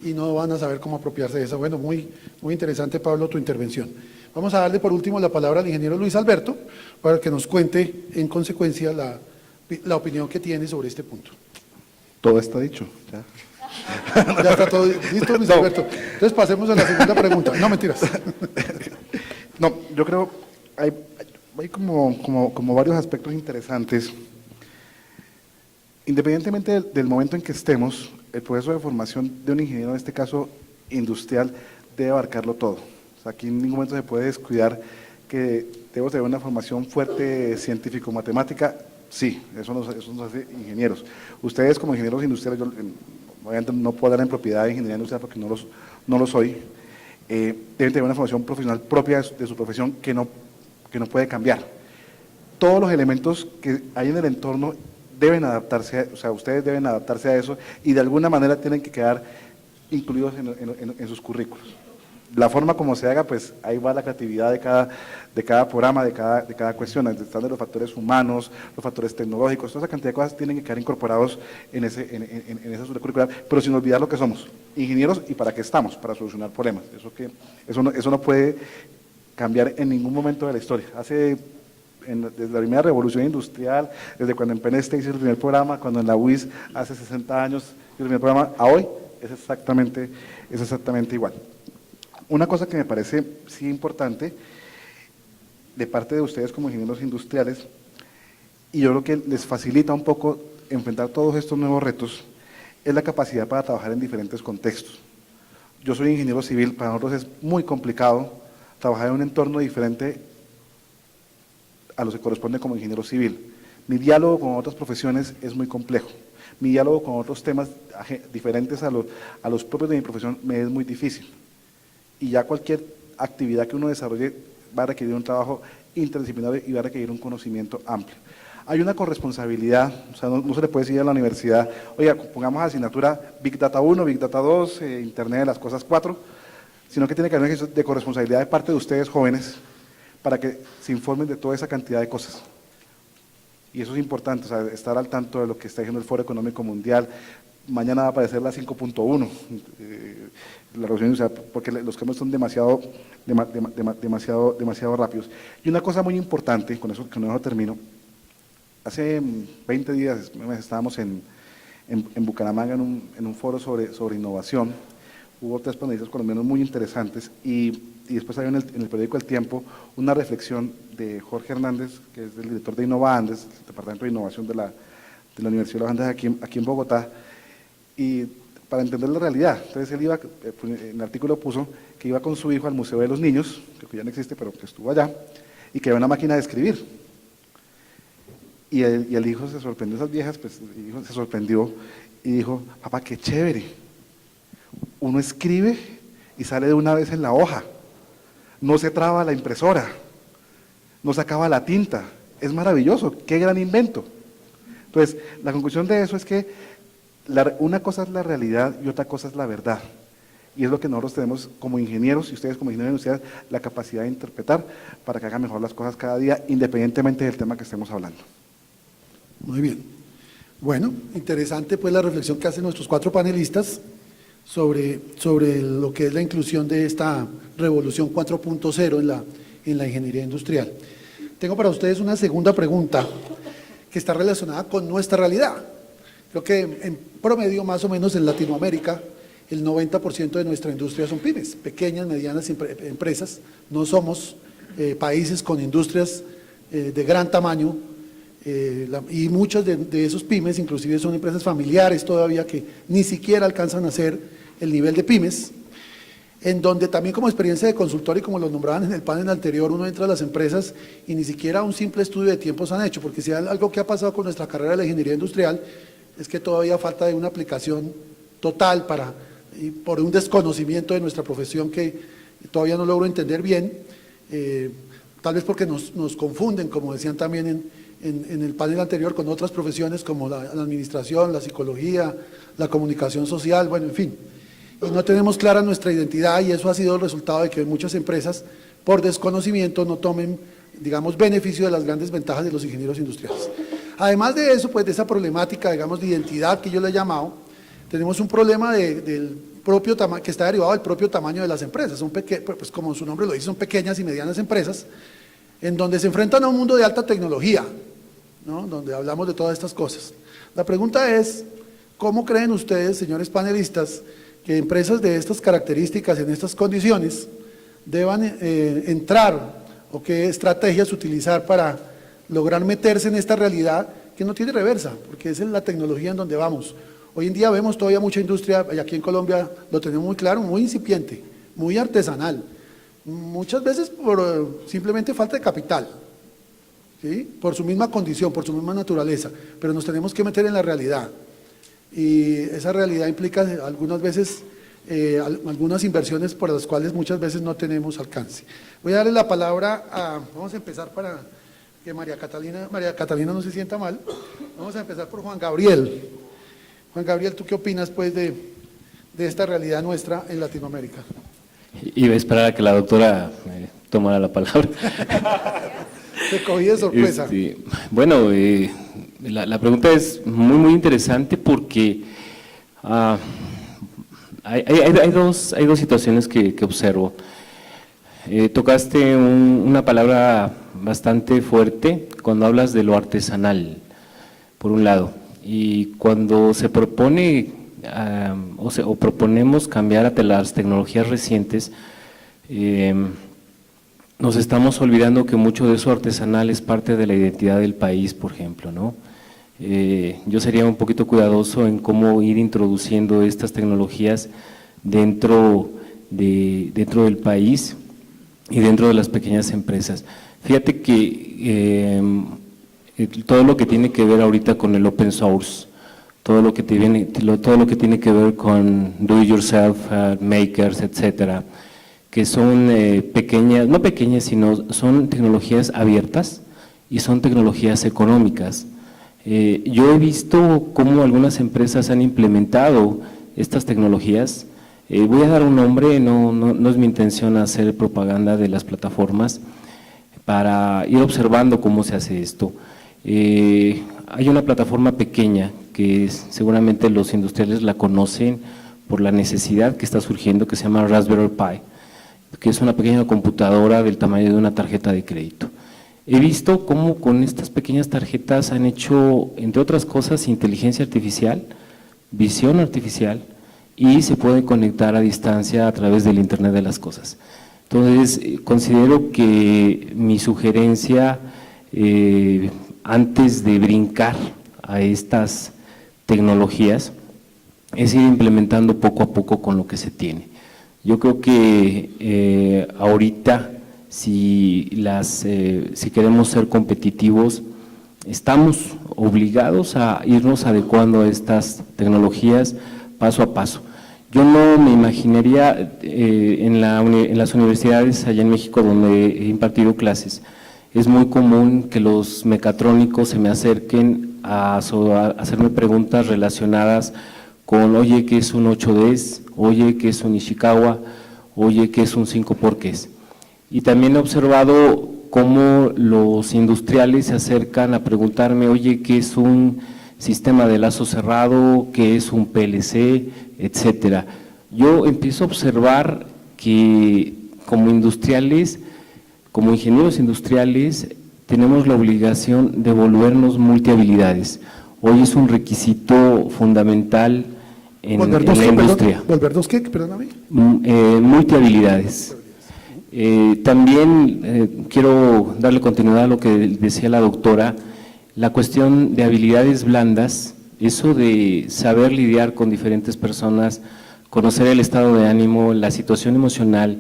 y no van a saber cómo apropiarse de eso. Bueno, muy interesante, Pablo, tu intervención. Vamos a darle por último la palabra al ingeniero Luis Alberto para que nos cuente en consecuencia la opinión que tiene sobre este punto. Todo está dicho, ya. Ya está todo listo, Luis No. Alberto. Entonces pasemos a la segunda pregunta. No, mentiras. No, yo creo hay como varios aspectos interesantes. Independientemente del momento en que estemos, el proceso de formación de un ingeniero, en este caso industrial, debe abarcarlo todo. O sea, aquí en ningún momento se puede descuidar que debemos tener una formación fuerte científico-matemática. Sí, eso nos hace ingenieros. Ustedes como ingenieros industriales, yo obviamente no puedo hablar en propiedad de ingeniería industrial porque no lo soy, deben tener una formación profesional propia de su profesión que no puede cambiar. Todos los elementos que hay en el entorno deben adaptarse, o sea, ustedes deben adaptarse a eso y de alguna manera tienen que quedar incluidos en sus currículos. La forma como se haga, pues ahí va la creatividad de cada programa, de cada cuestión, están de los factores humanos, los factores tecnológicos, toda esa cantidad de cosas tienen que quedar incorporados en esa curricular, pero sin olvidar lo que somos, ingenieros y para qué estamos, para solucionar problemas. Eso no puede cambiar en ningún momento de la historia. Desde la primera revolución industrial, desde cuando en Penn State hice el primer programa, cuando en la UIS hace 60 años hice el primer programa, a hoy es exactamente igual. Una cosa que me parece sí importante de parte de ustedes como ingenieros industriales, y yo creo que les facilita un poco enfrentar todos estos nuevos retos, es la capacidad para trabajar en diferentes contextos. Yo soy ingeniero civil, para nosotros es muy complicado trabajar en un entorno diferente a lo que corresponde como ingeniero civil. Mi diálogo con otras profesiones es muy complejo. Mi diálogo con otros temas diferentes a los propios de mi profesión me es muy difícil. Y ya cualquier actividad que uno desarrolle va a requerir un trabajo interdisciplinario y va a requerir un conocimiento amplio. Hay una corresponsabilidad, o sea, no se le puede decir a la universidad, oiga, pongamos asignatura Big Data 1, Big Data 2, Internet de las Cosas 4, sino que tiene que haber un ejercicio de corresponsabilidad de parte de ustedes jóvenes para que se informen de toda esa cantidad de cosas. Y eso es importante, o sea, estar al tanto de lo que está diciendo el Foro Económico Mundial. Mañana va a aparecer la 5.1, la revolución industrial, porque los cambios son demasiado rápidos. Y una cosa muy importante, con eso termino, hace 20 días estábamos en Bucaramanga en un foro sobre innovación. Hubo 3 panelistas colombianos muy interesantes y después había en el periódico El Tiempo una reflexión de Jorge Hernández, que es el director de Innovandes, el Departamento de Innovación de la Universidad de los Andes aquí en Bogotá, y para entender la realidad. Entonces él iba, en el artículo puso que iba con su hijo al Museo de los Niños, que ya no existe, pero que estuvo allá, y que había una máquina de escribir. Y el hijo se sorprendió, esas viejas, pues el hijo se sorprendió y dijo, papá, qué chévere, uno escribe y sale de una vez en la hoja, no se traba la impresora, no se acaba la tinta, es maravilloso, qué gran invento. Entonces, la conclusión de eso es que una cosa es la realidad y otra cosa es la verdad. Y es lo que nosotros tenemos como ingenieros, y ustedes como ingenieros industriales, la capacidad de interpretar para que hagan mejor las cosas cada día, independientemente del tema que estemos hablando. Muy bien. Bueno, interesante pues la reflexión que hacen nuestros 4 panelistas sobre lo que es la inclusión de esta revolución 4.0 en la ingeniería industrial. Tengo para ustedes una segunda pregunta que está relacionada con nuestra realidad. Creo que en promedio, más o menos en Latinoamérica, el 90% de nuestra industria son pymes, pequeñas, medianas empresas. No somos países con industrias de gran tamaño, y muchas de esos pymes inclusive son empresas familiares todavía que ni siquiera alcanzan a ser el nivel de pymes, en donde también como experiencia de consultor y como lo nombraban en el panel anterior, uno entra a las empresas y ni siquiera un simple estudio de tiempos han hecho, porque si hay algo que ha pasado con nuestra carrera de la ingeniería industrial es que todavía falta de una aplicación total y por un desconocimiento de nuestra profesión que todavía no logro entender bien, tal vez porque nos confunden, como decían también en el panel anterior, con otras profesiones como la administración, la psicología, la comunicación social, bueno, en fin. Y no tenemos clara nuestra identidad y eso ha sido el resultado de que muchas empresas, por desconocimiento, no tomen, digamos, beneficio de las grandes ventajas de los ingenieros industriales. Además de eso, pues de esa problemática, digamos, de identidad que yo le he llamado, tenemos un problema del propio tamaño, que está derivado del propio tamaño de las empresas. Son pues como su nombre lo dice, son pequeñas y medianas empresas, en donde se enfrentan a un mundo de alta tecnología, ¿no? Donde hablamos de todas estas cosas. La pregunta es, ¿Cómo creen ustedes, señores panelistas, que empresas de estas características, en estas condiciones, deban entrar o qué estrategias utilizar para lograr meterse en esta realidad que no tiene reversa, porque esa es la tecnología en donde vamos? Hoy en día vemos todavía mucha industria, y aquí en Colombia lo tenemos muy claro, muy incipiente, muy artesanal, muchas veces por simplemente falta de capital, ¿sí? Por su misma condición, por su misma naturaleza, pero nos tenemos que meter en la realidad. Y esa realidad implica algunas veces algunas inversiones por las cuales muchas veces no tenemos alcance. Voy a darle la palabra vamos a empezar para que María Catalina no se sienta mal, vamos a empezar por Juan Gabriel. Juan Gabriel, ¿tú qué opinas pues de esta realidad nuestra en Latinoamérica? Iba a esperar a que la doctora tomara la palabra. Te cogí de sorpresa. Bueno, la pregunta es muy interesante porque hay dos situaciones que observo. Tocaste una palabra bastante fuerte cuando hablas de lo artesanal, por un lado, y cuando se propone o proponemos cambiar a las tecnologías recientes, nos estamos olvidando que mucho de eso artesanal es parte de la identidad del país, por ejemplo, ¿no? Yo sería un poquito cuidadoso en cómo ir introduciendo estas tecnologías dentro del país y dentro de las pequeñas empresas. Fíjate que todo lo que tiene que ver ahorita con el open source, todo lo que tiene que ver con do it yourself, makers, etcétera, que son pequeñas, no pequeñas, sino son tecnologías abiertas y son tecnologías económicas. Yo he visto cómo algunas empresas han implementado estas tecnologías. Voy a dar un nombre, no es mi intención hacer propaganda de las plataformas, para ir observando cómo se hace esto. Hay una plataforma pequeña que seguramente los industriales la conocen por la necesidad que está surgiendo, que se llama Raspberry Pi, que es una pequeña computadora del tamaño de una tarjeta de crédito. He visto cómo con estas pequeñas tarjetas han hecho, entre otras cosas, inteligencia artificial, visión artificial, y se puede conectar a distancia a través del Internet de las cosas. Entonces, considero que mi sugerencia, antes de brincar a estas tecnologías, es ir implementando poco a poco con lo que se tiene. Yo creo que ahorita, si queremos ser competitivos, estamos obligados a irnos adecuando a estas tecnologías paso a paso. Yo no me imaginaría en las universidades allá en México donde he impartido clases, es muy común que los mecatrónicos se me acerquen a hacerme preguntas relacionadas con, oye, ¿qué es un 8Ds? Oye, ¿qué es un Ishikawa? Oye, ¿qué es un 5 porqués? Y también he observado cómo los industriales se acercan a preguntarme, oye, ¿qué es un sistema de lazo cerrado? ¿Qué es un PLC? Etcétera. Yo empiezo a observar que como industriales, como ingenieros industriales, tenemos la obligación de volvernos multihabilidades. Hoy es un requisito fundamental en la industria. ¿Volvernos qué? Perdóname. Multihabilidades. También quiero darle continuidad a lo que decía la doctora, la cuestión de habilidades blandas, eso de saber lidiar con diferentes personas, conocer el estado de ánimo, la situación emocional,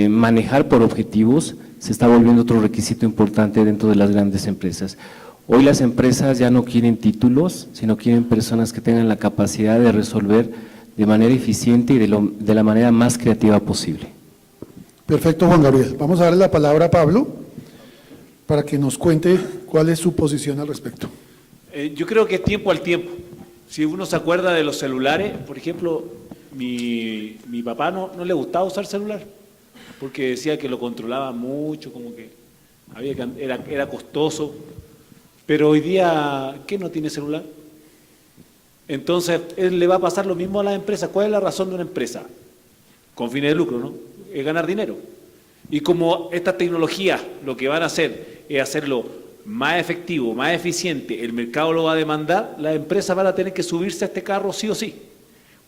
manejar por objetivos, se está volviendo otro requisito importante dentro de las grandes empresas. Hoy las empresas ya no quieren títulos, sino quieren personas que tengan la capacidad de resolver de manera eficiente y de la manera más creativa posible. Perfecto, Juan Gabriel. Vamos a darle la palabra a Pablo para que nos cuente cuál es su posición al respecto. Yo creo que es tiempo al tiempo. Si uno se acuerda de los celulares, por ejemplo, mi papá no le gustaba usar celular, porque decía que lo controlaba mucho, como que era costoso. Pero hoy día, ¿qué no tiene celular? Entonces, él le va a pasar lo mismo a las empresas. ¿Cuál es la razón de una empresa? Con fines de lucro, ¿no? Es ganar dinero. Y como estas tecnologías lo que van a hacer es hacerlo más efectivo, más eficiente, el mercado lo va a demandar, las empresas van a tener que subirse a este carro sí o sí.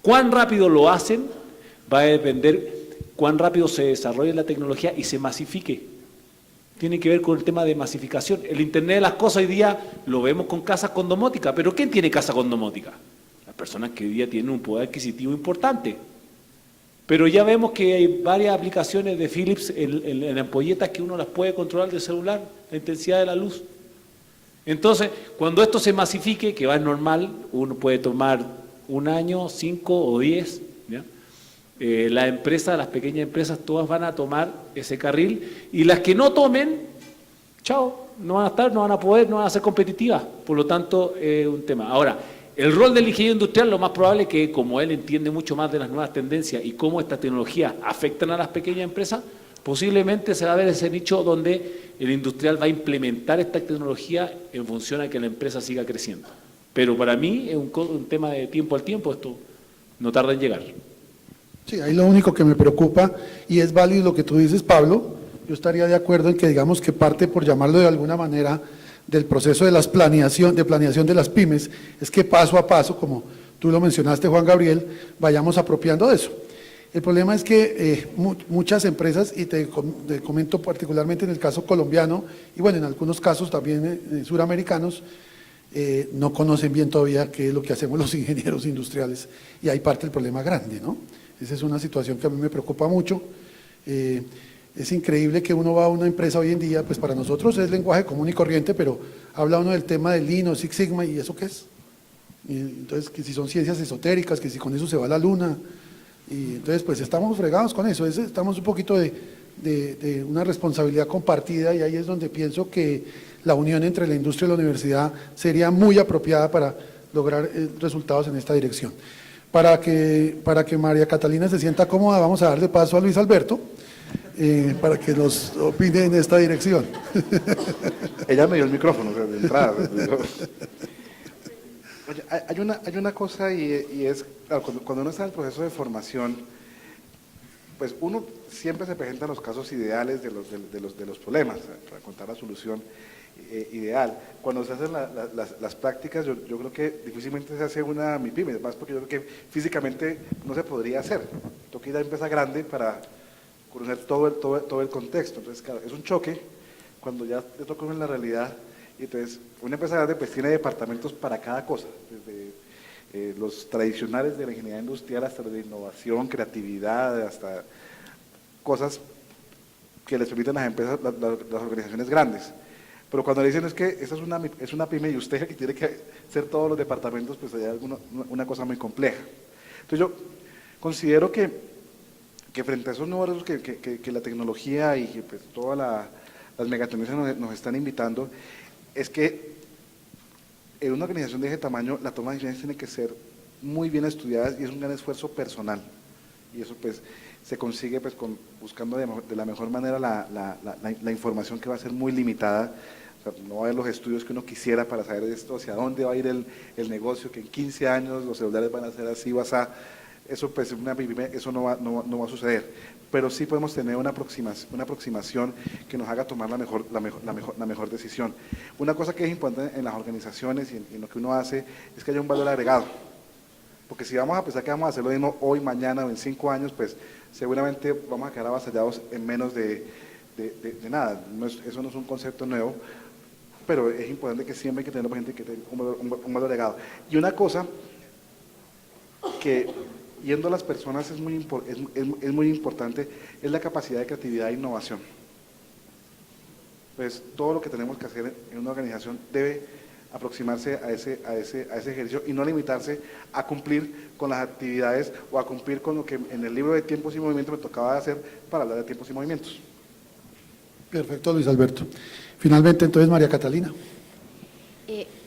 Cuán rápido lo hacen va a depender cuán rápido se desarrolle la tecnología y se masifique. Tiene que ver con el tema de masificación. El Internet de las cosas hoy día lo vemos con casas con domótica, pero ¿quién tiene casa con domótica? Las personas que hoy día tienen un poder adquisitivo importante. Pero ya vemos que hay varias aplicaciones de Philips en ampolletas que uno las puede controlar del celular, la intensidad de la luz. Entonces, cuando esto se masifique, que va normal, uno puede tomar 1 año, 5 o 10, ¿ya? Las empresas, las pequeñas empresas, todas van a tomar ese carril y las que no tomen, chao, no van a estar, no van a poder, no van a ser competitivas. Por lo tanto, un tema. Ahora, el rol del ingeniero industrial, lo más probable es que, como él entiende mucho más de las nuevas tendencias y cómo estas tecnologías afectan a las pequeñas empresas, posiblemente se va a ver ese nicho donde el industrial va a implementar esta tecnología en función a que la empresa siga creciendo. Pero para mí es un tema de tiempo al tiempo, esto no tarda en llegar. Sí, ahí lo único que me preocupa, y es válido lo que tú dices, Pablo, yo estaría de acuerdo en que digamos que parte, por llamarlo de alguna manera, del proceso de planeación de las pymes, es que paso a paso, como tú lo mencionaste, Juan Gabriel, vayamos apropiando de eso. El problema es que muchas empresas, y te comento particularmente en el caso colombiano, y bueno, en algunos casos también suramericanos, no conocen bien todavía qué es lo que hacemos los ingenieros industriales, y ahí parte el problema grande, ¿no? Esa es una situación que a mí me preocupa mucho. Es increíble que uno va a una empresa hoy en día, pues para nosotros es lenguaje común y corriente, pero habla uno del tema del Lean o Six Sigma, ¿y eso qué es? Y entonces, que si son ciencias esotéricas, que si con eso se va a la luna, y entonces pues estamos fregados con eso, estamos un poquito de una responsabilidad compartida, y ahí es donde pienso que la unión entre la industria y la universidad sería muy apropiada para lograr resultados en esta dirección. Para que María Catalina se sienta cómoda, vamos a darle paso a Luis Alberto, para que nos opine en esta dirección. Ella me dio el micrófono de entrada. Oye, hay una cosa y es, claro, cuando uno está en el proceso de formación, pues uno siempre se presenta los casos ideales de los problemas, para contar la solución ideal. Cuando se hacen las prácticas, yo creo que difícilmente se hace una MIPYME, además porque yo creo que físicamente no se podría hacer. Toca ir a empresa grande para conocer todo el contexto. Entonces, claro, es un choque cuando ya te toca en la realidad. Y entonces, una empresa grande pues tiene departamentos para cada cosa, desde los tradicionales de la ingeniería industrial hasta los de innovación, creatividad, hasta cosas que les permiten a las empresas, las organizaciones grandes. Pero cuando le dicen es que esa es una pyme y usted es el que tiene que hacer todos los departamentos, pues hay una cosa muy compleja. Entonces yo considero que frente a esos nuevos que la tecnología y que pues todas las megatendencias nos están invitando, es que en una organización de ese tamaño la toma de decisiones tiene que ser muy bien estudiada y es un gran esfuerzo personal. Y eso pues se consigue pues buscando de la mejor manera la información, que va a ser muy limitada. O sea, no va a haber los estudios que uno quisiera para saber esto, hacia dónde va a ir el negocio, que en 15 años los celulares van a ser así o así. Eso pues eso no va a suceder. Pero sí podemos tener una aproximación que nos haga tomar la mejor decisión. Una cosa que es importante en las organizaciones y en lo que uno hace es que haya un valor agregado. Porque si vamos a pensar que vamos a hacer lo mismo hoy, mañana o en 5 años, pues seguramente vamos a quedar avasallados en menos de nada. Eso no es un concepto nuevo, pero es importante que siempre hay que tener gente que tenga un valor agregado. Y una cosa que, yendo a las personas, es muy importante, es la capacidad de creatividad e innovación. Pues todo lo que tenemos que hacer en una organización debe aproximarse a ese ejercicio y no limitarse a cumplir con las actividades o a cumplir con lo que en el libro de tiempos y movimientos me tocaba hacer para hablar de tiempos y movimientos. Perfecto, Luis Alberto. Finalmente, entonces, María Catalina.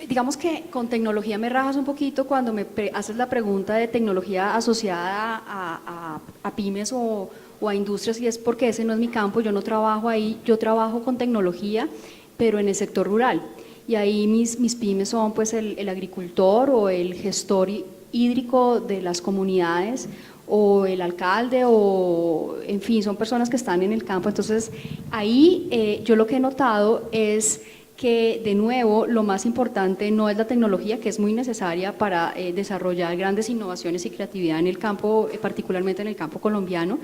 Digamos que con tecnología me rajas un poquito cuando me haces la pregunta de tecnología asociada a pymes o a industrias, y es porque ese no es mi campo, yo no trabajo ahí, yo trabajo con tecnología, pero en el sector rural. Y ahí mis pymes son pues el agricultor o el gestor hídrico de las comunidades, o el alcalde, o en fin, son personas que están en el campo. Entonces ahí yo lo que he notado es que de nuevo lo más importante no es la tecnología, que es muy necesaria para desarrollar grandes innovaciones y creatividad en el campo, particularmente en el campo colombiano,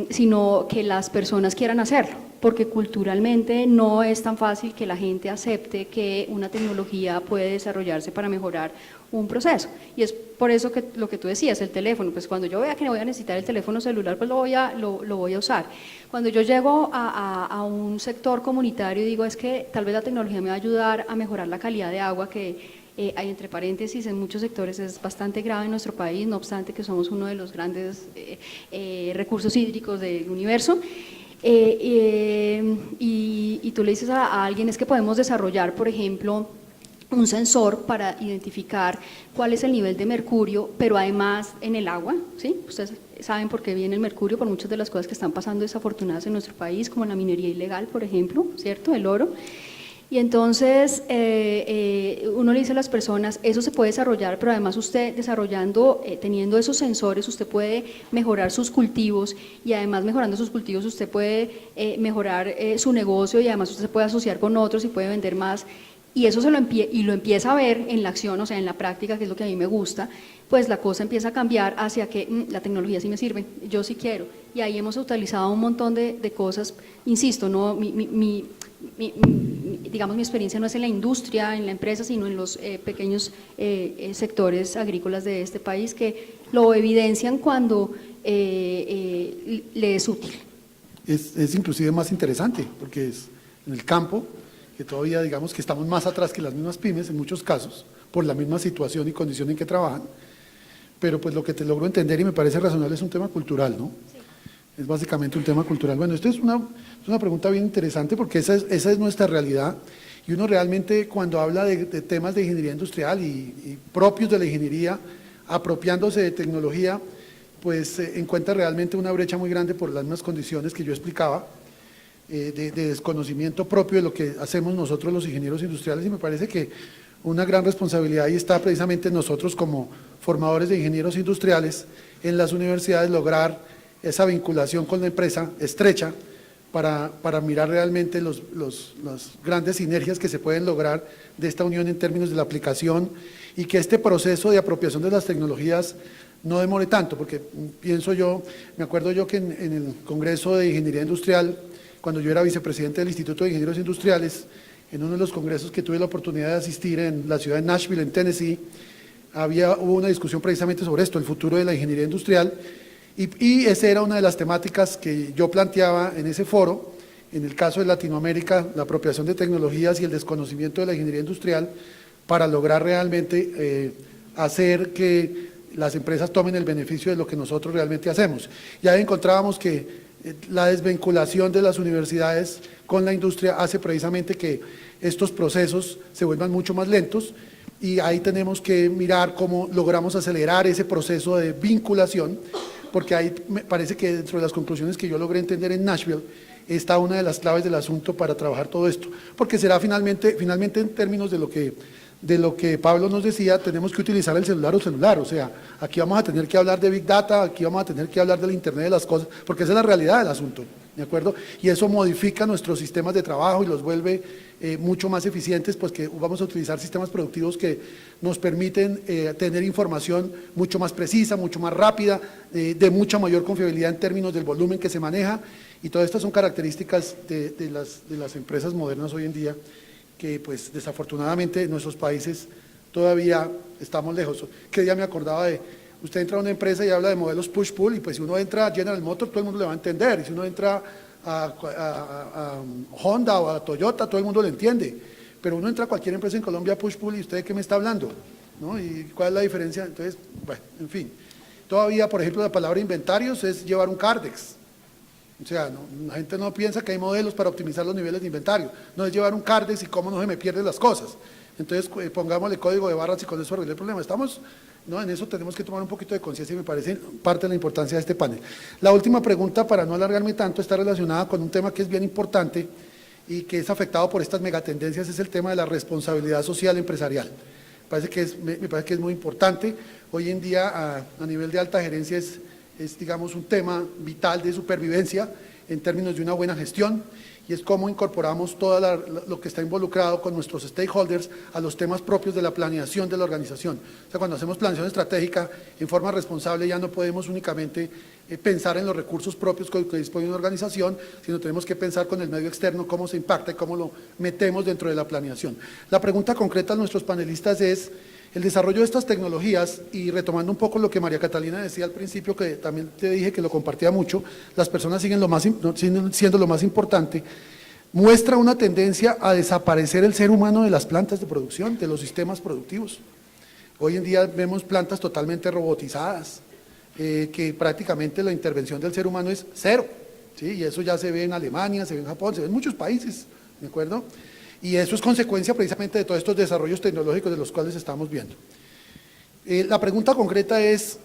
sino que las personas quieran hacerlo, porque culturalmente no es tan fácil que la gente acepte que una tecnología puede desarrollarse para mejorar un proceso. Y es por eso que lo que tú decías, el teléfono, pues cuando yo vea que no voy a necesitar el teléfono celular, pues lo voy a usar. Cuando yo llego a un sector comunitario y digo, es que tal vez la tecnología me va a ayudar a mejorar la calidad de agua, que hay entre paréntesis en muchos sectores es bastante grave en nuestro país, no obstante que somos uno de los grandes recursos hídricos del universo. Y tú le dices a alguien, es que podemos desarrollar, por ejemplo, un sensor para identificar cuál es el nivel de mercurio, pero además en el agua, ¿sí? Ustedes saben por qué viene el mercurio, por muchas de las cosas que están pasando desafortunadas en nuestro país, como la minería ilegal, por ejemplo, ¿cierto? El oro. Y entonces uno le dice a las personas, eso se puede desarrollar, pero además usted desarrollando, teniendo esos sensores, usted puede mejorar sus cultivos y además mejorando sus cultivos usted puede mejorar su negocio y además usted se puede asociar con otros y puede vender más. Y eso lo empieza a ver en la acción, o sea, en la práctica, que es lo que a mí me gusta, pues la cosa empieza a cambiar hacia que la tecnología sí me sirve, yo sí quiero. Y ahí hemos utilizado un montón de cosas, insisto, no digamos, mi experiencia no es en la industria, en la empresa, sino en los pequeños sectores agrícolas de este país que lo evidencian cuando le es útil. Es inclusive más interesante, porque es en el campo, que todavía digamos que estamos más atrás que las mismas pymes en muchos casos, por la misma situación y condición en que trabajan, pero pues lo que te logro entender y me parece razonable es un tema cultural, ¿no? Sí. Es básicamente un tema cultural. Bueno, esto es una pregunta bien interesante porque esa es nuestra realidad y uno realmente cuando habla de temas de ingeniería industrial y propios de la ingeniería, apropiándose de tecnología, pues encuentra realmente una brecha muy grande por las mismas condiciones que yo explicaba, de desconocimiento propio de lo que hacemos nosotros los ingenieros industriales y me parece que una gran responsabilidad ahí está precisamente en nosotros como formadores de ingenieros industriales en las universidades lograr esa vinculación con la empresa estrecha para mirar realmente las grandes sinergias que se pueden lograr de esta unión en términos de la aplicación y que este proceso de apropiación de las tecnologías no demore tanto, porque pienso yo, me acuerdo yo que en el Congreso de Ingeniería Industrial, cuando yo era vicepresidente del Instituto de Ingenieros Industriales, en uno de los congresos que tuve la oportunidad de asistir en la ciudad de Nashville, en Tennessee, hubo una discusión precisamente sobre esto, el futuro de la ingeniería industrial, y esa era una de las temáticas que yo planteaba en ese foro, en el caso de Latinoamérica, la apropiación de tecnologías y el desconocimiento de la ingeniería industrial, para lograr realmente hacer que las empresas tomen el beneficio de lo que nosotros realmente hacemos. Y ahí encontrábamos que la desvinculación de las universidades con la industria hace precisamente que estos procesos se vuelvan mucho más lentos y ahí tenemos que mirar cómo logramos acelerar ese proceso de vinculación, porque ahí me parece que dentro de las conclusiones que yo logré entender en Nashville está una de las claves del asunto para trabajar todo esto, porque será finalmente en términos de lo que Pablo nos decía, tenemos que utilizar el celular, o sea, aquí vamos a tener que hablar de Big Data, aquí vamos a tener que hablar del Internet de las cosas, porque esa es la realidad del asunto, ¿de acuerdo? Y eso modifica nuestros sistemas de trabajo y los vuelve mucho más eficientes, pues que vamos a utilizar sistemas productivos que nos permiten tener información mucho más precisa, mucho más rápida, de mucha mayor confiabilidad en términos del volumen que se maneja, y todas estas son características de las empresas modernas hoy en día, que pues desafortunadamente en nuestros países todavía estamos lejos. Que día me acordaba de, usted entra a una empresa y habla de modelos push-pull y pues si uno entra a General Motors todo el mundo le va a entender, y si uno entra a Honda o a Toyota todo el mundo le entiende, pero uno entra a cualquier empresa en Colombia push-pull y usted de qué me está hablando, ¿no? ¿Y cuál es la diferencia? Entonces, bueno, en fin. Todavía, por ejemplo, la palabra inventarios es llevar un Cardex. O sea, la gente no piensa que hay modelos para optimizar los niveles de inventario, no es llevar un Cardex y cómo no se me pierden las cosas. Entonces, pongámosle código de barras y con eso arregle el problema. En eso tenemos que tomar un poquito de conciencia y me parece parte de la importancia de este panel. La última pregunta, para no alargarme tanto, está relacionada con un tema que es bien importante y que es afectado por estas megatendencias, es el tema de la responsabilidad social empresarial. Me parece que es muy importante. Hoy en día, a nivel de alta gerencia, es digamos un tema vital de supervivencia en términos de una buena gestión y es cómo incorporamos todo lo que está involucrado con nuestros stakeholders a los temas propios de la planeación de la organización. O sea, cuando hacemos planeación estratégica en forma responsable ya no podemos únicamente pensar en los recursos propios con que dispone una organización, sino tenemos que pensar con el medio externo cómo se impacta y cómo lo metemos dentro de la planeación. La pregunta concreta a nuestros panelistas es: el desarrollo de estas tecnologías, y retomando un poco lo que María Catalina decía al principio, que también te dije que lo compartía mucho, las personas siguen siendo lo más importante, muestra una tendencia a desaparecer el ser humano de las plantas de producción, de los sistemas productivos. Hoy en día vemos plantas totalmente robotizadas, que prácticamente la intervención del ser humano es cero, ¿sí? Y eso ya se ve en Alemania, se ve en Japón, se ve en muchos países, ¿de acuerdo? Y eso es consecuencia precisamente de todos estos desarrollos tecnológicos de los cuales estamos viendo. La pregunta concreta es: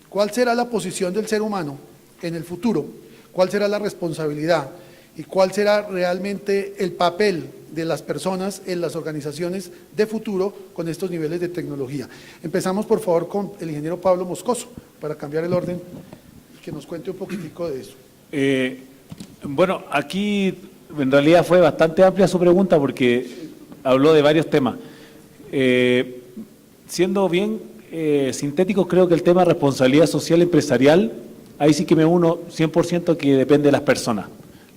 ¿cuál será la posición del ser humano en el futuro? ¿Cuál será la responsabilidad? ¿Y cuál será realmente el papel de las personas en las organizaciones de futuro con estos niveles de tecnología? Empezamos, por favor, con el ingeniero Pablo Moscoso, para cambiar el orden y que nos cuente un poquitico de eso. Bueno, aquí en realidad fue bastante amplia su pregunta porque habló de varios temas. Siendo bien sintético, creo que el tema de responsabilidad social empresarial, ahí sí que me uno 100% que depende de las personas.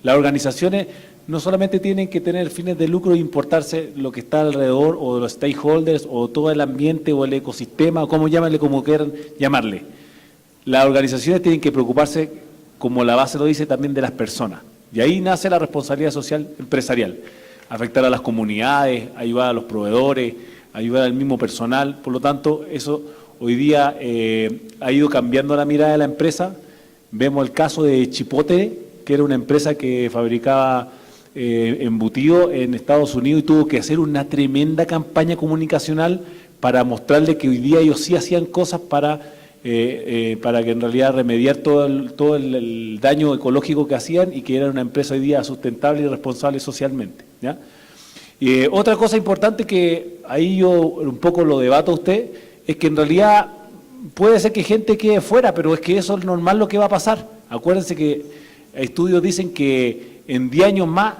Las organizaciones no solamente tienen que tener fines de lucro e importarse lo que está alrededor, o de los stakeholders, o todo el ambiente, o el ecosistema, o como llámenle, como quieran llamarle. Las organizaciones tienen que preocuparse, como la base lo dice, también de las personas. Y ahí nace la responsabilidad social empresarial. Afectar a las comunidades, ayudar a los proveedores, ayudar al mismo personal. Por lo tanto, eso hoy día ha ido cambiando la mirada de la empresa. Vemos el caso de Chipotle, que era una empresa que fabricaba embutido en Estados Unidos y tuvo que hacer una tremenda campaña comunicacional para mostrarle que hoy día ellos sí hacían cosas para que en realidad remediar todo el daño ecológico que hacían, y que era una empresa hoy día sustentable y responsable socialmente, ¿ya? Otra cosa importante que ahí yo un poco lo debato a usted, es que en realidad puede ser que gente quede fuera, pero es que eso es normal lo que va a pasar. Acuérdense que estudios dicen que en 10 años más,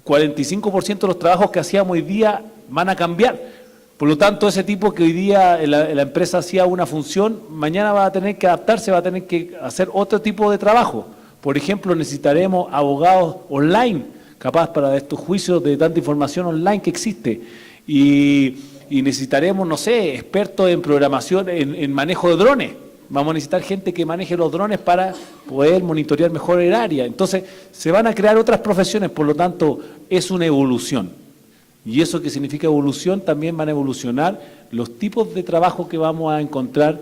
45% de los trabajos que hacíamos hoy día van a cambiar. Por lo tanto, ese tipo que hoy día la empresa hacía una función, mañana va a tener que adaptarse, va a tener que hacer otro tipo de trabajo. Por ejemplo, necesitaremos abogados online, capaz para estos juicios de tanta información online que existe. Y necesitaremos, no sé, expertos en programación, en manejo de drones. Vamos a necesitar gente que maneje los drones para poder monitorear mejor el área. Entonces, se van a crear otras profesiones, por lo tanto, es una evolución. Y eso que significa evolución, también van a evolucionar los tipos de trabajo que vamos a encontrar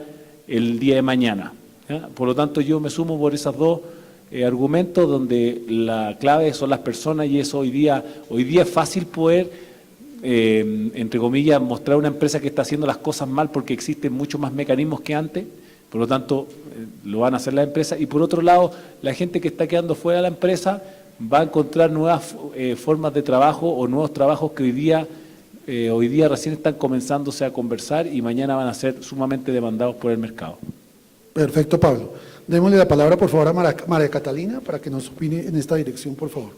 el día de mañana, ¿ya? Por lo tanto, yo me sumo por esos dos argumentos, donde la clave son las personas, y eso hoy día es fácil poder, entre comillas, mostrar una empresa que está haciendo las cosas mal porque existen muchos más mecanismos que antes. Por lo tanto, lo van a hacer las empresas. Y por otro lado, la gente que está quedando fuera de la empresa va a encontrar nuevas formas de trabajo, o nuevos trabajos que hoy día recién están comenzándose a conversar, y mañana van a ser sumamente demandados por el mercado. Perfecto, Pablo. Démosle la palabra, por favor, a María Catalina para que nos opine en esta dirección, por favor.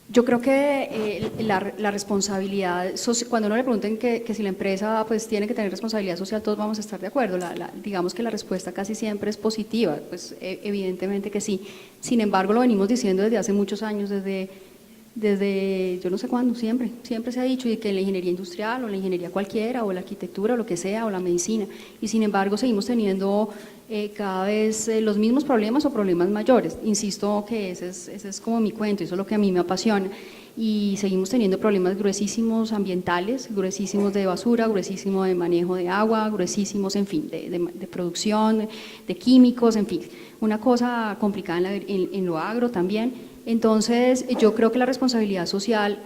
Yo creo que la responsabilidad, cuando uno le pregunten que si la empresa pues tiene que tener responsabilidad social, todos vamos a estar de acuerdo. Digamos que la respuesta casi siempre es positiva, pues evidentemente que sí. Sin embargo, lo venimos diciendo desde hace muchos años, desde yo no sé cuándo, siempre se ha dicho, y que en la ingeniería industrial, o la ingeniería cualquiera, o la arquitectura, o lo que sea, o la medicina, y sin embargo seguimos teniendo cada vez los mismos problemas o problemas mayores. Insisto que ese es como mi cuento, eso es lo que a mí me apasiona, y seguimos teniendo problemas gruesísimos ambientales, gruesísimos de basura, gruesísimos de manejo de agua, gruesísimos, en fin, de producción, de químicos, en fin, una cosa complicada en lo agro también. Entonces, yo creo que la responsabilidad social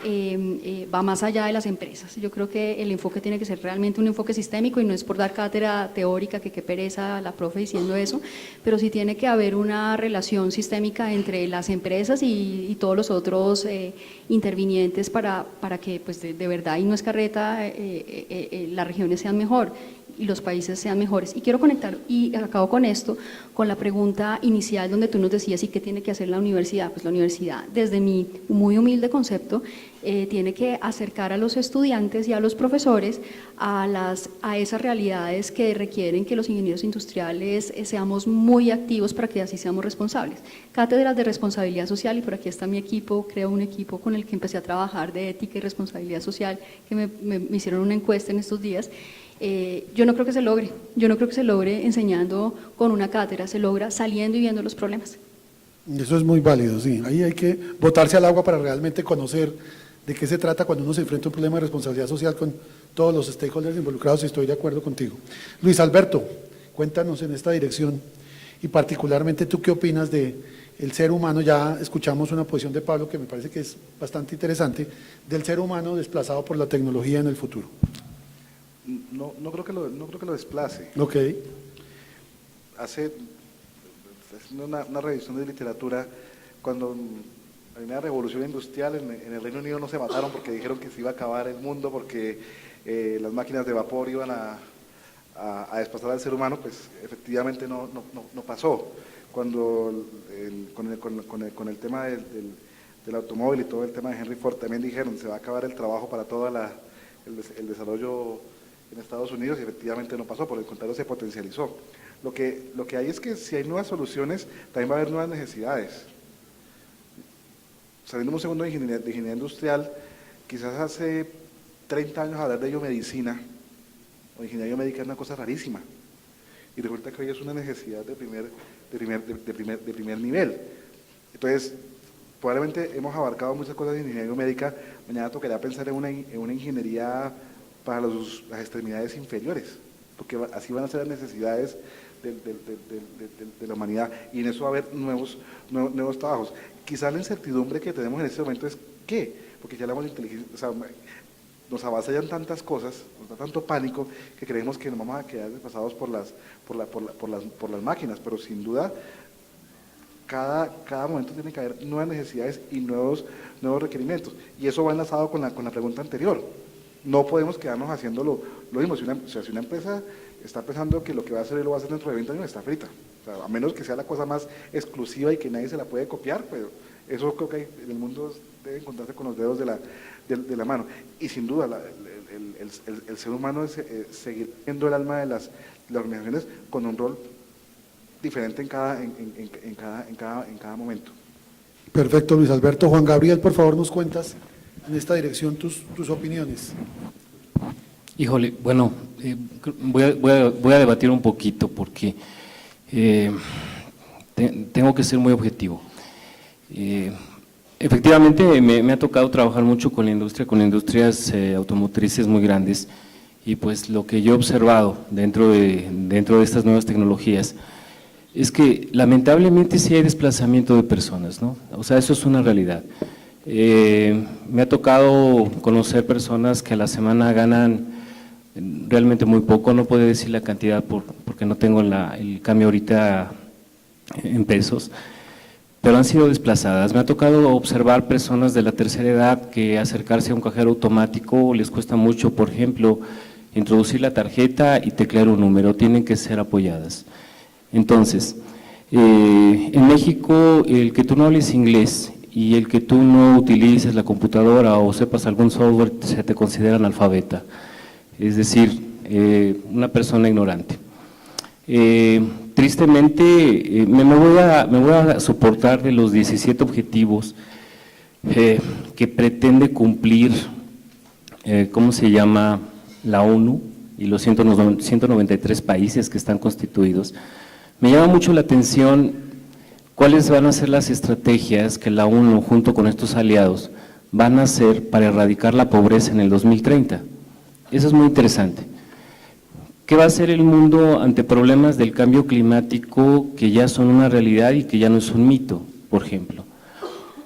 va más allá de las empresas. Yo creo que el enfoque tiene que ser realmente un enfoque sistémico, y no es por dar cátedra teórica, que qué pereza la profe diciendo eso, pero sí tiene que haber una relación sistémica entre las empresas y todos los otros intervinientes para que pues de verdad, y no es carreta, las regiones sean mejor. los países sean mejores. Y quiero conectar, y acabo con esto, con la pregunta inicial donde tú nos decías, ¿y qué tiene que hacer la universidad? Pues la universidad, desde mi muy humilde concepto, tiene que acercar a los estudiantes y a los profesores a esas realidades que requieren que los ingenieros industriales seamos muy activos para que así seamos responsables. Cátedras de responsabilidad social, y por aquí está mi equipo, creo un equipo con el que empecé a trabajar de ética y responsabilidad social, que me hicieron una encuesta en estos días. Yo no creo que se logre enseñando con una cátedra, se logra saliendo y viendo los problemas. Eso es muy válido, sí. Ahí hay que botarse al agua para realmente conocer de qué se trata cuando uno se enfrenta a un problema de responsabilidad social con todos los stakeholders involucrados, y estoy de acuerdo contigo. Luis Alberto, cuéntanos en esta dirección, y particularmente tú qué opinas de el ser humano. Ya escuchamos una posición de Pablo que me parece que es bastante interesante, del ser humano desplazado por la tecnología en el futuro. No creo que lo desplace. Ok. Haciendo una revisión de literatura, cuando la primera revolución industrial en el Reino Unido no se mataron porque dijeron que se iba a acabar el mundo, porque las máquinas de vapor iban a desplazar al ser humano, pues efectivamente no pasó. Cuando con el tema del automóvil y todo el tema de Henry Ford también dijeron se va a acabar el trabajo para todo el desarrollo en Estados Unidos, y efectivamente no pasó, por el contrario se potencializó. Lo que hay es que si hay nuevas soluciones, también va a haber nuevas necesidades. Saliendo un segundo de ingeniería industrial, quizás hace 30 años hablar de biomedicina o ingeniería biomédica es una cosa rarísima, y resulta que hoy es una necesidad de primer nivel. Entonces, probablemente hemos abarcado muchas cosas de ingeniería biomédica, mañana tocaría pensar en una ingeniería para las extremidades inferiores, porque así van a ser las necesidades de la humanidad, y en eso va a haber nuevos trabajos. Quizás la incertidumbre que tenemos en este momento es ¿qué? Porque ya hablamos de inteligencia, o sea, nos avasallan tantas cosas, nos da tanto pánico que creemos que nos vamos a quedar desplazados por las máquinas, pero sin duda cada momento tiene que haber nuevas necesidades y nuevos requerimientos, y eso va enlazado con la pregunta anterior. No podemos quedarnos haciendo lo mismo. Si una empresa está pensando que lo que va a hacer lo va a hacer dentro de 20 años, está frita. O sea, a menos que sea la cosa más exclusiva y que nadie se la puede copiar, pero eso creo que en el mundo debe encontrarse con los dedos de la mano. Y sin duda, el ser humano es seguir siendo el alma de las organizaciones con un rol diferente en cada momento. Perfecto, Luis Alberto. Juan Gabriel, por favor, nos cuentas en esta dirección tus opiniones. Híjole, bueno, voy a debatir un poquito porque tengo que ser muy objetivo. Efectivamente, me ha tocado trabajar mucho con la industria, con industrias automotrices muy grandes, y pues lo que yo he observado dentro de estas nuevas tecnologías es que lamentablemente sí hay desplazamiento de personas, ¿no? O sea, eso es una realidad. Me ha tocado conocer personas que a la semana ganan realmente muy poco, no puedo decir la cantidad porque no tengo el cambio ahorita en pesos, pero han sido desplazadas. Me ha tocado observar personas de la tercera edad que acercarse a un cajero automático les cuesta mucho, por ejemplo, introducir la tarjeta y teclear un número, tienen que ser apoyadas. Entonces, en México, el que tú no hables inglés y el que tú no utilices la computadora o sepas algún software, se te considera analfabeta, es decir, una persona ignorante. Tristemente, me voy a soportar de los 17 objetivos que pretende cumplir, ¿cómo se llama?, la ONU y los 193 países que están constituidos. Me llama mucho la atención cuáles van a ser las estrategias que la ONU junto con estos aliados van a hacer para erradicar la pobreza en el 2030. Eso es muy interesante. ¿Qué va a hacer el mundo ante problemas del cambio climático que ya son una realidad y que ya no es un mito, por ejemplo?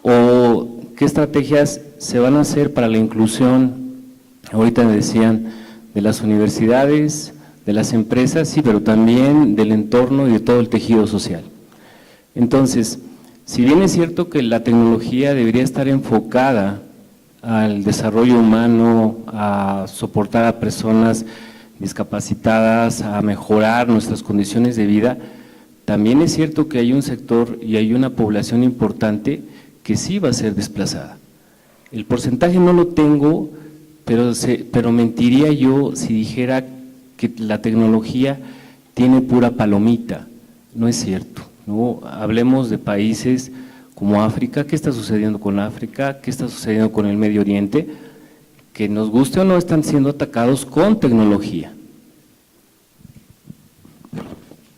¿O qué estrategias se van a hacer para la inclusión, ahorita me decían, de las universidades, de las empresas, sí, pero también del entorno y de todo el tejido social? Entonces, si bien es cierto que la tecnología debería estar enfocada al desarrollo humano, a soportar a personas discapacitadas, a mejorar nuestras condiciones de vida, también es cierto que hay un sector y hay una población importante que sí va a ser desplazada. El porcentaje no lo tengo, pero mentiría yo si dijera que la tecnología tiene pura palomita. No es cierto, ¿no? Hablemos de países como África. ¿Qué está sucediendo con África? ¿Qué está sucediendo con el Medio Oriente? Que nos guste o no, están siendo atacados con tecnología.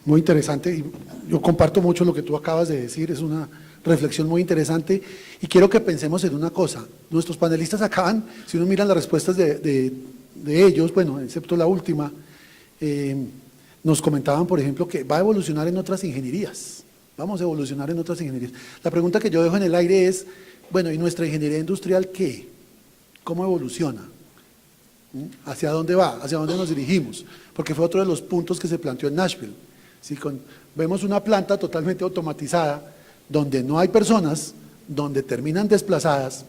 Muy interesante, y yo comparto mucho lo que tú acabas de decir, es una reflexión muy interesante, y quiero que pensemos en una cosa. Nuestros panelistas acaban, si uno mira las respuestas de ellos, bueno, excepto la última, nos comentaban, por ejemplo, que va a evolucionar en otras ingenierías, vamos a evolucionar en otras ingenierías. La pregunta que yo dejo en el aire es, bueno, ¿y nuestra ingeniería industrial qué? ¿Cómo evoluciona? ¿Hacia dónde va? ¿Hacia dónde nos dirigimos? Porque fue otro de los puntos que se planteó en Nashville. ¿Sí? Vemos una planta totalmente automatizada, donde no hay personas, donde terminan desplazadas,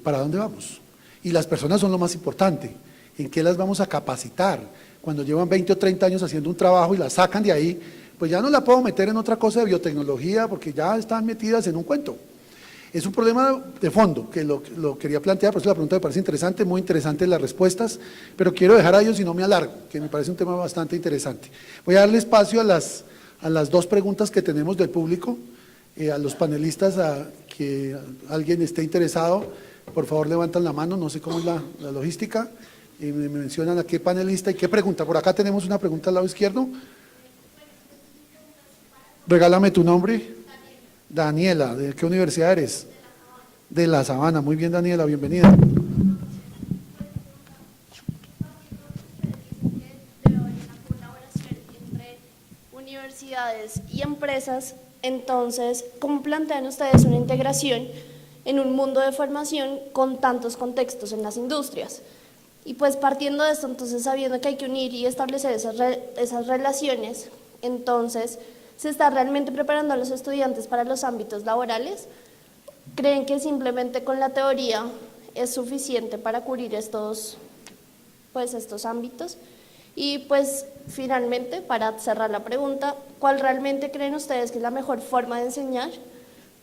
¿para dónde vamos? Y las personas son lo más importante. ¿En qué las vamos a capacitar? Cuando llevan 20 o 30 años haciendo un trabajo y la sacan de ahí, pues ya no la puedo meter en otra cosa de biotecnología porque ya están metidas en un cuento. Es un problema de fondo que lo quería plantear, por eso la pregunta me parece interesante, muy interesante las respuestas, pero quiero dejar a ellos y no me alargo, que me parece un tema bastante interesante. Voy a darle espacio a las dos preguntas que tenemos del público, a los panelistas, a que alguien esté interesado, por favor levantan la mano, no sé cómo es la logística, y me mencionan a qué panelista y qué pregunta. Por acá tenemos una pregunta al lado izquierdo. Regálame tu nombre. Daniela, ¿de qué universidad eres? De La Sabana. Muy bien, Daniela, bienvenida. Entre universidades y empresas, entonces, ¿cómo plantean ustedes una integración en un mundo de formación con tantos contextos en las industrias? Y pues partiendo de esto, entonces sabiendo que hay que unir y establecer esas relaciones, entonces, ¿se está realmente preparando a los estudiantes para los ámbitos laborales? ¿Creen que simplemente con la teoría es suficiente para cubrir estos ámbitos? Y pues finalmente, para cerrar la pregunta, ¿cuál realmente creen ustedes que es la mejor forma de enseñar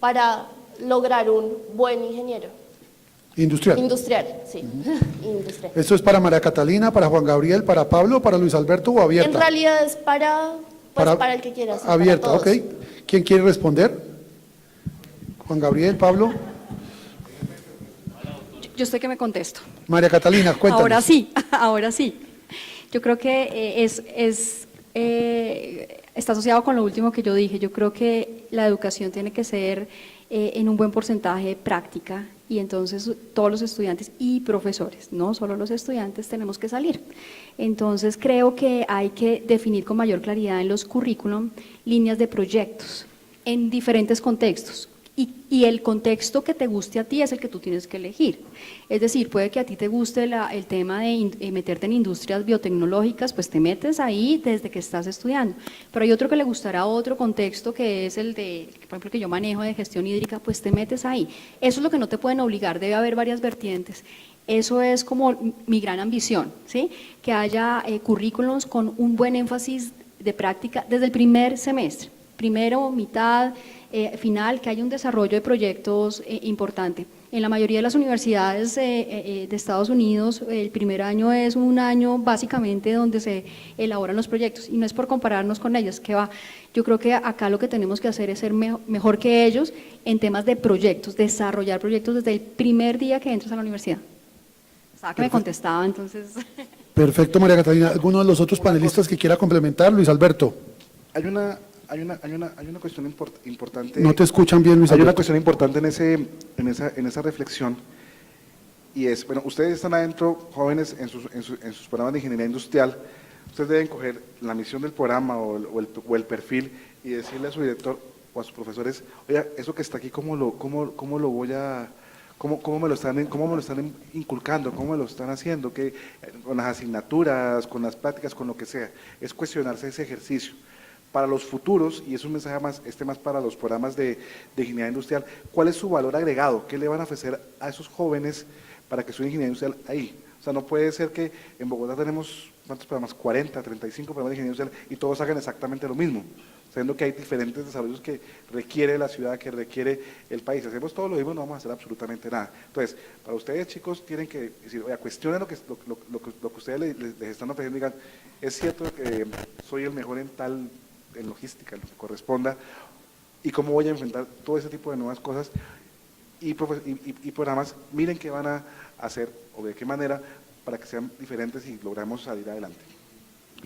para lograr un buen ingeniero? Industrial. Industrial, sí. Industrial. ¿Esto es para María Catalina, para Juan Gabriel, para Pablo, para Luis Alberto o abierta? En realidad es para el que quiera. Sí, abierta, para ok. todos. ¿Quién quiere responder? Juan Gabriel, Pablo. Yo sé que me contesto. María Catalina, cuéntanos. Ahora sí, ahora sí. Yo creo que está asociado con lo último que yo dije. Yo creo que la educación tiene que ser en un buen porcentaje práctica, y entonces todos los estudiantes y profesores, no solo los estudiantes, tenemos que salir. Entonces creo que hay que definir con mayor claridad en los currículum líneas de proyectos en diferentes contextos. Y el contexto que te guste a ti es el que tú tienes que elegir. Es decir, puede que a ti te guste el tema de meterte en industrias biotecnológicas, pues te metes ahí desde que estás estudiando. Pero hay otro que le gustará otro contexto, que es el de, por ejemplo, que yo manejo de gestión hídrica, pues te metes ahí. Eso es lo que no te pueden obligar, debe haber varias vertientes. Eso es como mi gran ambición, ¿sí? Que haya currículums con un buen énfasis de práctica desde el primer semestre, primero, mitad, final, que haya un desarrollo de proyectos importante. En la mayoría de las universidades de Estados Unidos, el primer año es un año básicamente donde se elaboran los proyectos, y no es por compararnos con ellos, que va. Yo creo que acá lo que tenemos que hacer es ser mejor que ellos en temas de proyectos, desarrollar proyectos desde el primer día que entras a la universidad. Sabía que me contestaba, entonces. Perfecto, María Catalina. ¿Alguno de los otros panelistas que quiera complementar? Luis Alberto. Hay una cuestión importante. No te escuchan bien, Luis Hay Alberto. una cuestión importante en esa reflexión, y es, bueno, ustedes están adentro, jóvenes, en sus programas de ingeniería industrial. Ustedes deben coger la misión del programa o el perfil y decirle a su director o a sus profesores: oye, eso que está aquí, ¿cómo me lo están inculcando? ¿Cómo me lo están haciendo? Con las asignaturas, con las prácticas, con lo que sea. Es cuestionarse ese ejercicio. Para los futuros, y es un mensaje más para los programas de ingeniería industrial, ¿cuál es su valor agregado? ¿Qué le van a ofrecer a esos jóvenes para que estudien ingeniería industrial ahí? O O sea, no puede ser que en Bogotá tenemos, ¿cuántos programas? 40, 35 programas de ingeniería industrial y todos hagan exactamente lo mismo, sabiendo que hay diferentes desarrollos que requiere la ciudad, que requiere el país. Si hacemos todo lo mismo, no vamos a hacer absolutamente nada. Entonces, para ustedes, chicos, tienen que decir, oye, cuestionen lo que ustedes les están ofreciendo y digan, es cierto que soy el mejor en tal, en logística, en lo que corresponda, y cómo voy a enfrentar todo ese tipo de nuevas cosas y programas, miren qué van a hacer o de qué manera para que sean diferentes y logramos salir adelante.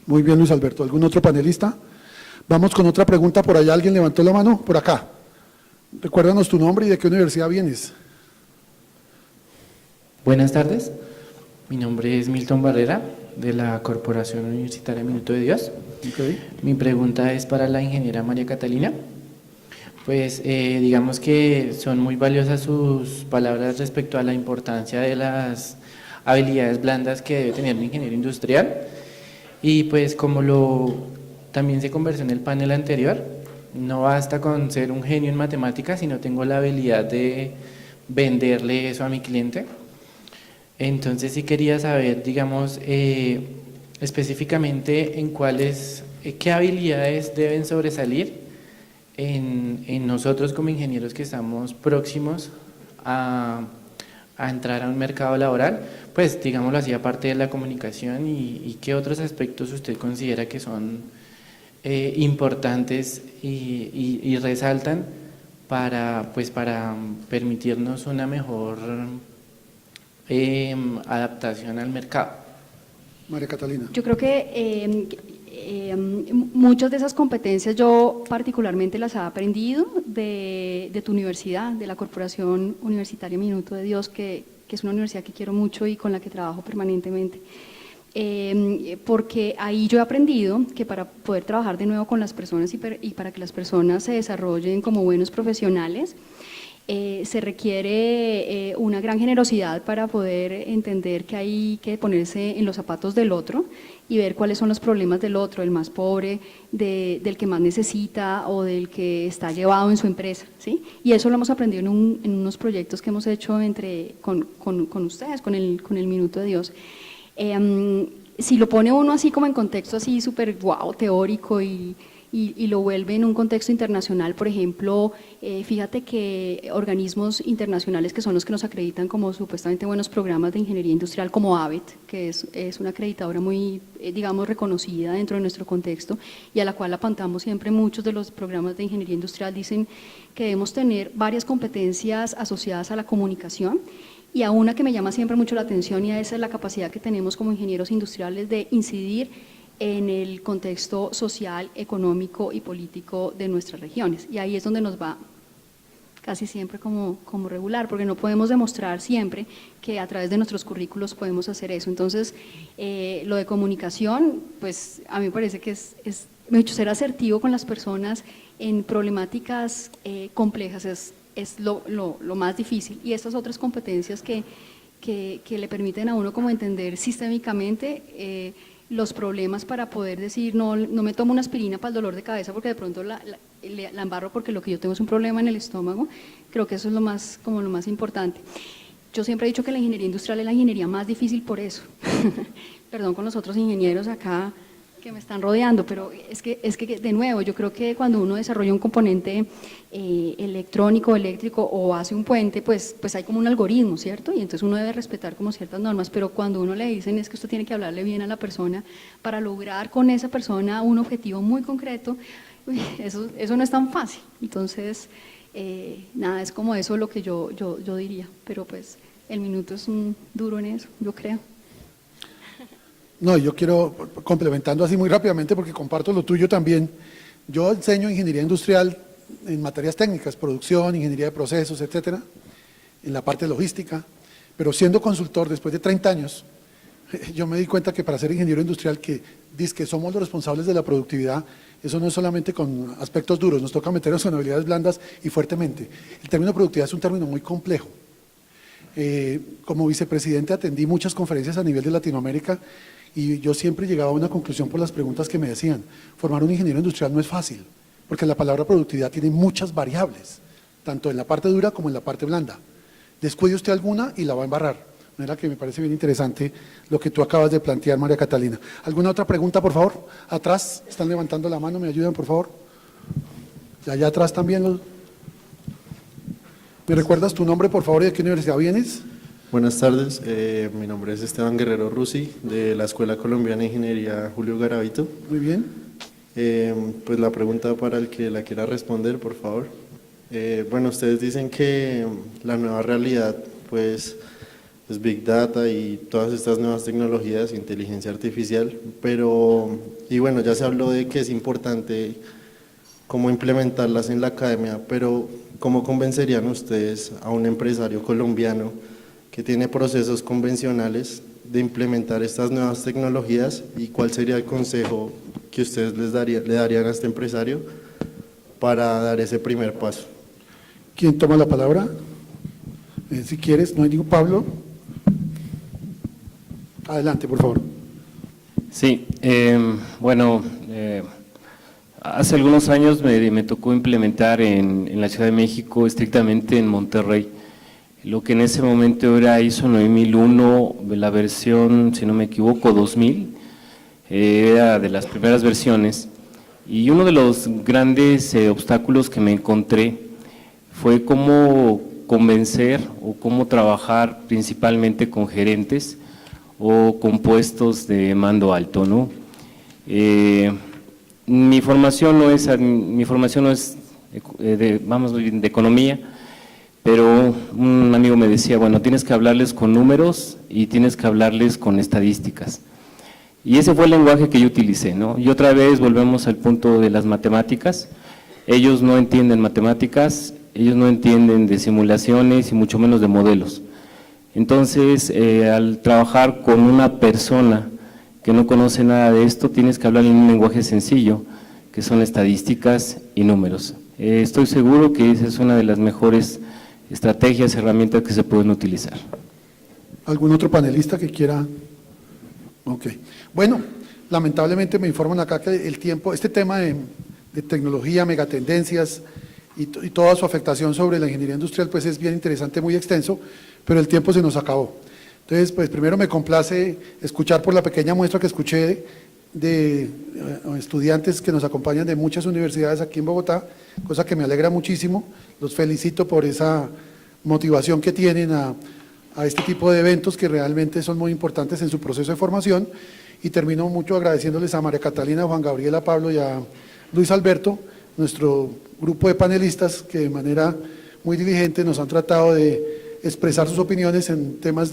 Muy bien, Luis Alberto. ¿Algún otro panelista? Vamos con otra pregunta. Por allá alguien levantó la mano. Por acá. Recuérdanos tu nombre y de qué universidad vienes. Buenas tardes. Mi nombre es Milton Barrera, de la Corporación Universitaria Minuto de Dios. Okay. Mi pregunta es para la ingeniera María Catalina. Pues digamos que son muy valiosas sus palabras respecto a la importancia de las habilidades blandas que debe tener un ingeniero industrial. Y pues como también se conversó en el panel anterior, no basta con ser un genio en matemáticas, sino tengo la habilidad de venderle eso a mi cliente. Entonces sí quería saber, digamos, específicamente en qué habilidades deben sobresalir en nosotros como ingenieros que estamos próximos a entrar a un mercado laboral, pues digámoslo así, aparte de la comunicación, y qué otros aspectos usted considera que son importantes y resaltan para permitirnos una mejor adaptación al mercado. María Catalina. Yo creo que muchas de esas competencias yo particularmente las he aprendido de tu universidad, de la Corporación Universitaria Minuto de Dios, que es una universidad que quiero mucho y con la que trabajo permanentemente. Porque ahí yo he aprendido que para poder trabajar de nuevo con las personas y para que las personas se desarrollen como buenos profesionales, se requiere una gran generosidad para poder entender que hay que ponerse en los zapatos del otro y ver cuáles son los problemas del otro, el más pobre, del que más necesita o del que está llevado en su empresa, ¿sí? Y eso lo hemos aprendido en unos proyectos que hemos hecho con ustedes, con el Minuto de Dios. Si lo pone uno así como en contexto así súper wow, teórico y lo vuelve en un contexto internacional, por ejemplo, fíjate que organismos internacionales que son los que nos acreditan como supuestamente buenos programas de ingeniería industrial, como ABET, que es una acreditadora muy, digamos, reconocida dentro de nuestro contexto y a la cual apuntamos siempre, muchos de los programas de ingeniería industrial dicen que debemos tener varias competencias asociadas a la comunicación. Y a una que me llama siempre mucho la atención, y esa es la capacidad que tenemos como ingenieros industriales de incidir en el contexto social, económico y político de nuestras regiones. Y ahí es donde nos va casi siempre como regular, porque no podemos demostrar siempre que a través de nuestros currículos podemos hacer eso. Entonces, lo de comunicación, pues a mí me parece que es ser asertivo con las personas en problemáticas complejas es lo más difícil, y estas otras competencias que le permiten a uno como entender sistémicamente los problemas para poder decir no me tomo una aspirina para el dolor de cabeza porque de pronto la embarro porque lo que yo tengo es un problema en el estómago. Creo que eso es lo más importante. Yo siempre he dicho que la ingeniería industrial es la ingeniería más difícil por eso. Perdón con los otros ingenieros acá que me están rodeando, pero es que de nuevo, yo creo que cuando uno desarrolla un componente electrónico, eléctrico o hace un puente, pues hay como un algoritmo, ¿cierto? Y entonces uno debe respetar como ciertas normas, pero cuando uno le dicen es que usted tiene que hablarle bien a la persona para lograr con esa persona un objetivo muy concreto, eso no es tan fácil. Entonces, nada, es como eso lo que yo diría, pero pues el Minuto es un duro en eso, yo creo. No, yo quiero, complementando así muy rápidamente, porque comparto lo tuyo también. Yo enseño ingeniería industrial en materias técnicas, producción, ingeniería de procesos, etcétera, en la parte logística, pero siendo consultor después de 30 años, yo me di cuenta que para ser ingeniero industrial, que dice que somos los responsables de la productividad, eso no es solamente con aspectos duros, nos toca meternos en habilidades blandas y fuertemente. El término productividad es un término muy complejo. Como vicepresidente atendí muchas conferencias a nivel de Latinoamérica y yo siempre llegaba a una conclusión por las preguntas que me decían. Formar un ingeniero industrial no es fácil, porque la palabra productividad tiene muchas variables, tanto en la parte dura como en la parte blanda. Descuide usted alguna y la va a embarrar, De manera que me parece bien interesante lo que tú acabas de plantear, María Catalina. ¿Alguna otra pregunta, por favor? Atrás, están levantando la mano, ¿me ayudan, por favor? Y allá atrás también. ¿Me recuerdas tu nombre, por favor, y de qué universidad vienes? Buenas tardes, mi nombre es Esteban Guerrero Rusi, de la Escuela Colombiana de Ingeniería Julio Garavito. Muy bien. Pues la pregunta para el que la quiera responder, por favor. Bueno, ustedes dicen que la nueva realidad, pues, es Big Data y todas estas nuevas tecnologías, inteligencia artificial, pero, y bueno, ya se habló de que es importante cómo implementarlas en la academia, pero ¿cómo convencerían ustedes a un empresario colombiano que tiene procesos convencionales de implementar estas nuevas tecnologías y cuál sería el consejo que ustedes le darían a este empresario para dar ese primer paso? ¿Quién toma la palabra? Si quieres, no hay ningún. Pablo. Adelante, por favor. Sí, bueno, hace algunos años me tocó implementar en la Ciudad de México, estrictamente en Monterrey, lo que en ese momento era ISO 9001, la versión, si no me equivoco, 2000, era de las primeras versiones, y uno de los grandes obstáculos que me encontré fue cómo convencer o cómo trabajar principalmente con gerentes o con puestos de mando alto, ¿no? Mi formación no es de economía, pero un amigo me decía, bueno, tienes que hablarles con números y tienes que hablarles con estadísticas. Y ese fue el lenguaje que yo utilicé, ¿no? Y otra vez volvemos al punto de las matemáticas. Ellos no entienden matemáticas, ellos no entienden de simulaciones y mucho menos de modelos. Entonces, al trabajar con una persona que no conoce nada de esto, tienes que hablar en un lenguaje sencillo, que son estadísticas y números. Estoy seguro que esa es una de las mejores estrategias, herramientas que se pueden utilizar. ¿Algún otro panelista que quiera? Ok. Bueno, lamentablemente me informan acá que el tiempo, este tema de tecnología, megatendencias y toda su afectación sobre la ingeniería industrial, pues es bien interesante, muy extenso, pero el tiempo se nos acabó. Entonces, pues primero me complace escuchar por la pequeña muestra que escuché de estudiantes que nos acompañan de muchas universidades aquí en Bogotá, cosa que me alegra muchísimo. Los felicito por esa motivación que tienen a este tipo de eventos que realmente son muy importantes en su proceso de formación, y termino mucho agradeciéndoles a María Catalina, a Juan Gabriel, a Pablo y a Luis Alberto, nuestro grupo de panelistas que de manera muy diligente nos han tratado de expresar sus opiniones en temas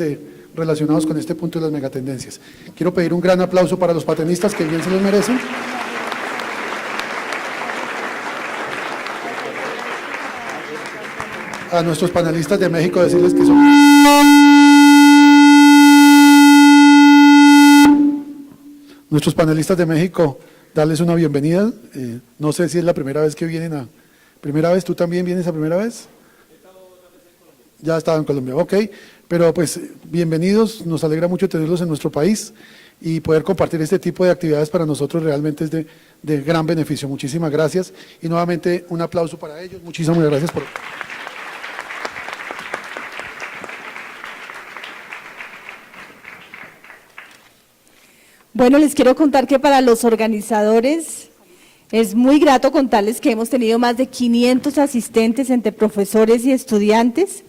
relacionados con este punto de las megatendencias. Quiero pedir un gran aplauso para los panelistas que bien se los merecen. A nuestros panelistas de México decirles que son… Nuestros panelistas de México, darles una bienvenida. No sé si es la primera vez que vienen a… ¿Primera vez? ¿Tú también vienes a primera vez? Ya estaba en Colombia, ok, pero pues bienvenidos, nos alegra mucho tenerlos en nuestro país y poder compartir este tipo de actividades para nosotros realmente es de gran beneficio. Muchísimas gracias y nuevamente un aplauso para ellos, muchísimas gracias por… Bueno, les quiero contar que para los organizadores es muy grato contarles que hemos tenido más de 500 asistentes entre profesores y estudiantes,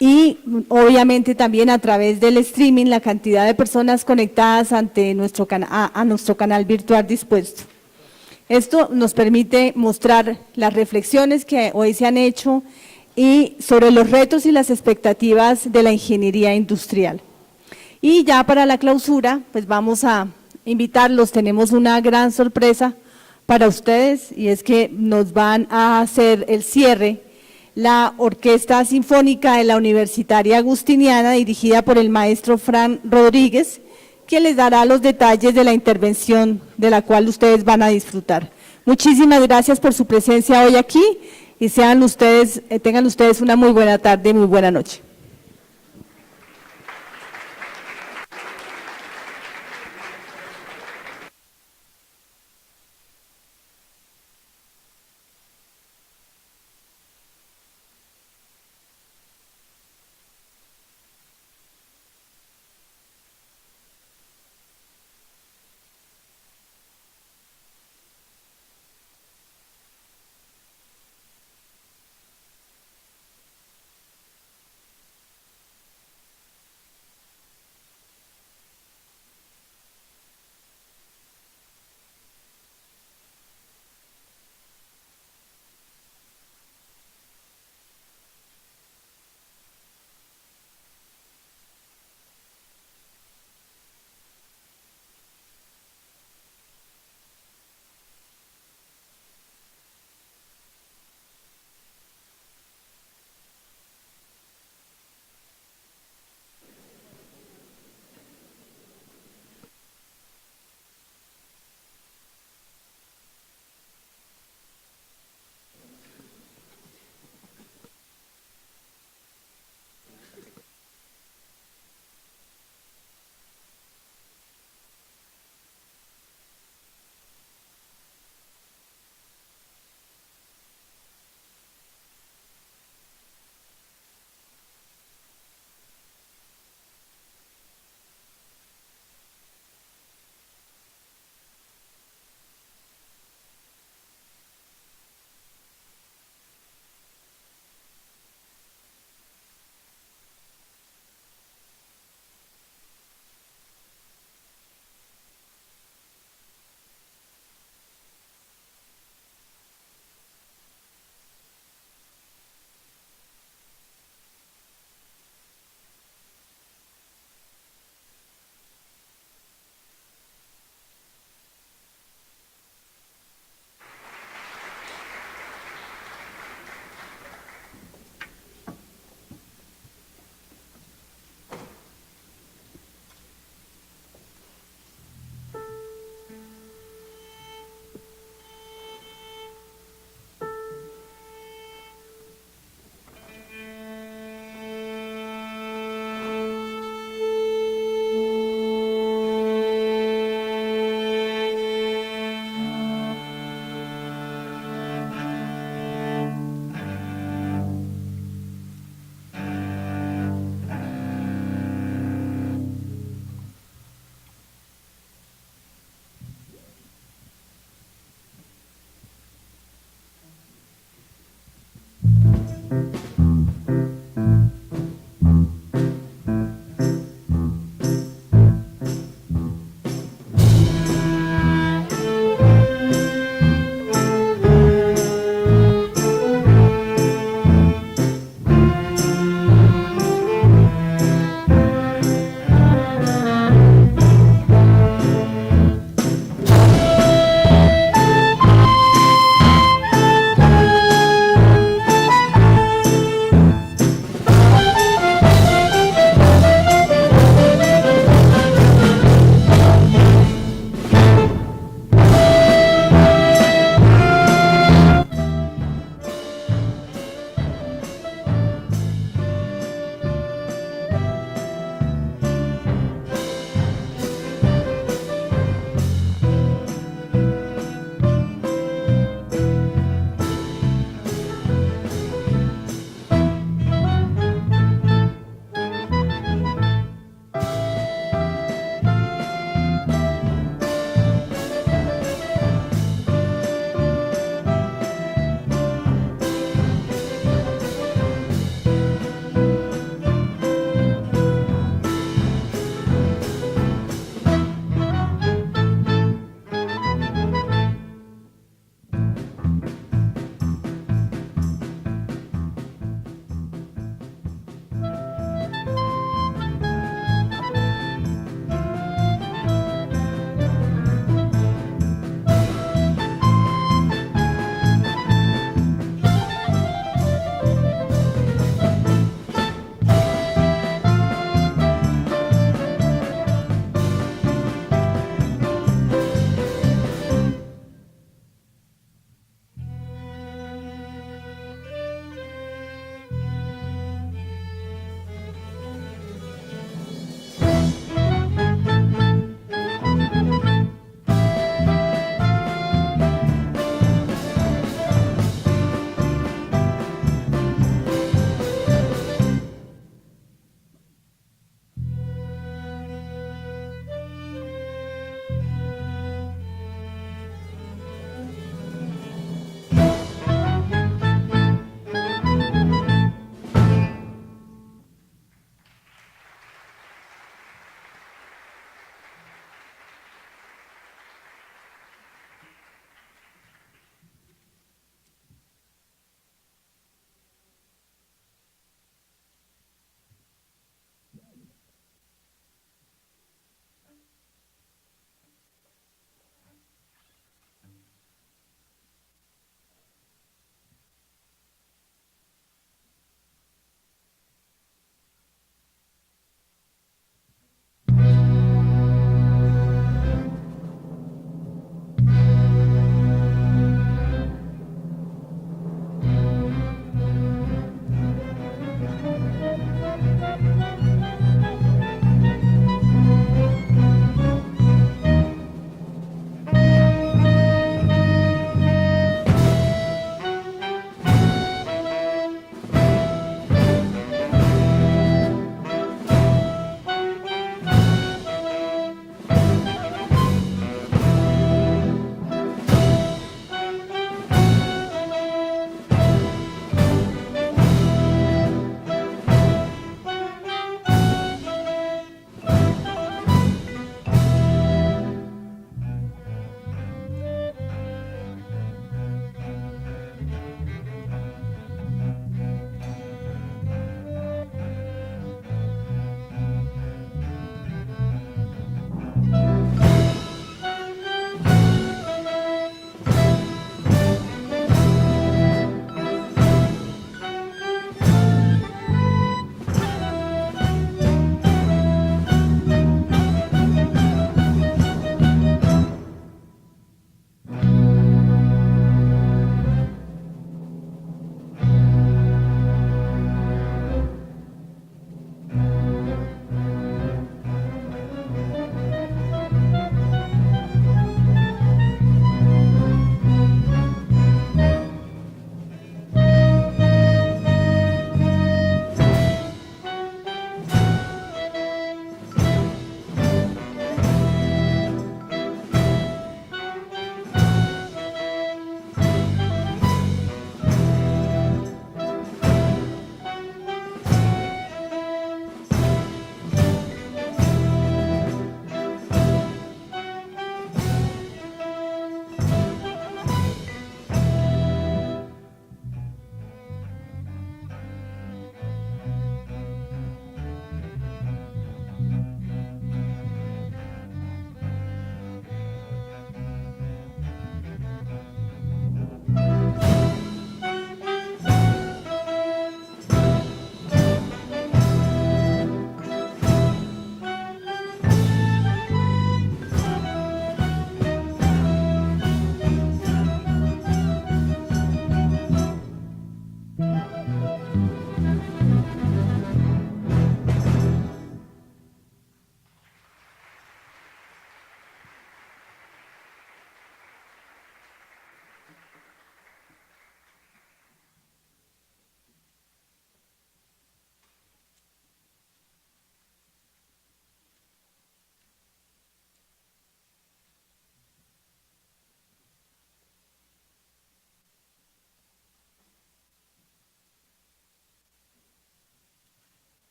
y obviamente también a través del streaming la cantidad de personas conectadas ante nuestro canal virtual dispuesto. Esto nos permite mostrar las reflexiones que hoy se han hecho y sobre los retos y las expectativas de la ingeniería industrial. Y ya para la clausura, pues vamos a invitarlos, tenemos una gran sorpresa para ustedes y es que nos van a hacer el cierre la Orquesta Sinfónica de la Universitaria Agustiniana, dirigida por el maestro Fran Rodríguez, que les dará los detalles de la intervención de la cual ustedes van a disfrutar. Muchísimas gracias por su presencia hoy aquí y tengan ustedes una muy buena tarde y muy buena noche.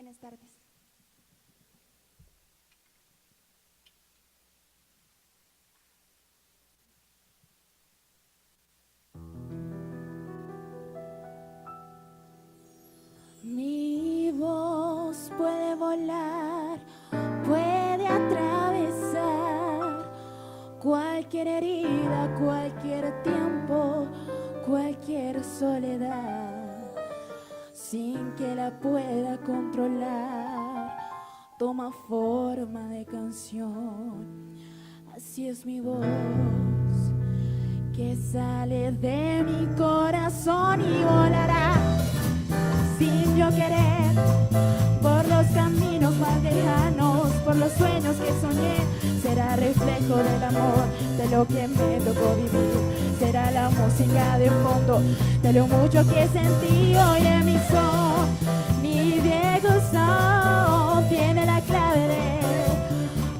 Buenas tardes. Mi voz puede volar, puede atravesar cualquier herida, cualquier tiempo, cualquier soledad, sin que la pueda controlar. Toma forma de canción, así es mi voz, que sale de mi corazón y volará sin yo querer, por los caminos más lejanos, por los sueños que soñé. Será reflejo del amor, de lo que me tocó vivir. Será la música de fondo, de lo mucho que sentí. Oye mi son, mi viejo son, tiene la clave de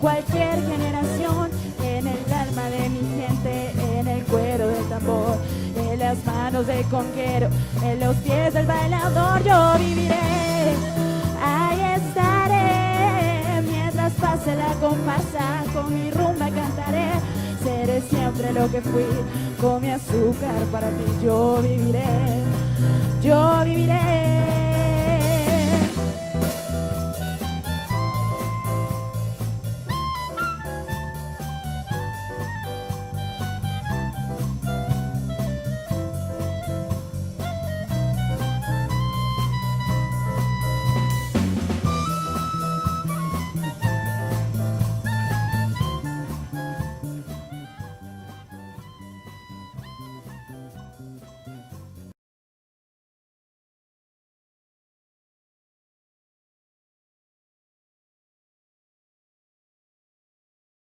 cualquier generación. En el alma de mi gente, en el cuero del tambor, en las manos del conquero, en los pies del bailador. Yo viviré, ahí estaré, mientras pase la comparsa, con mi rumba cantaré. Seré siempre lo que fui, con mi azúcar para ti. Yo viviré, yo viviré.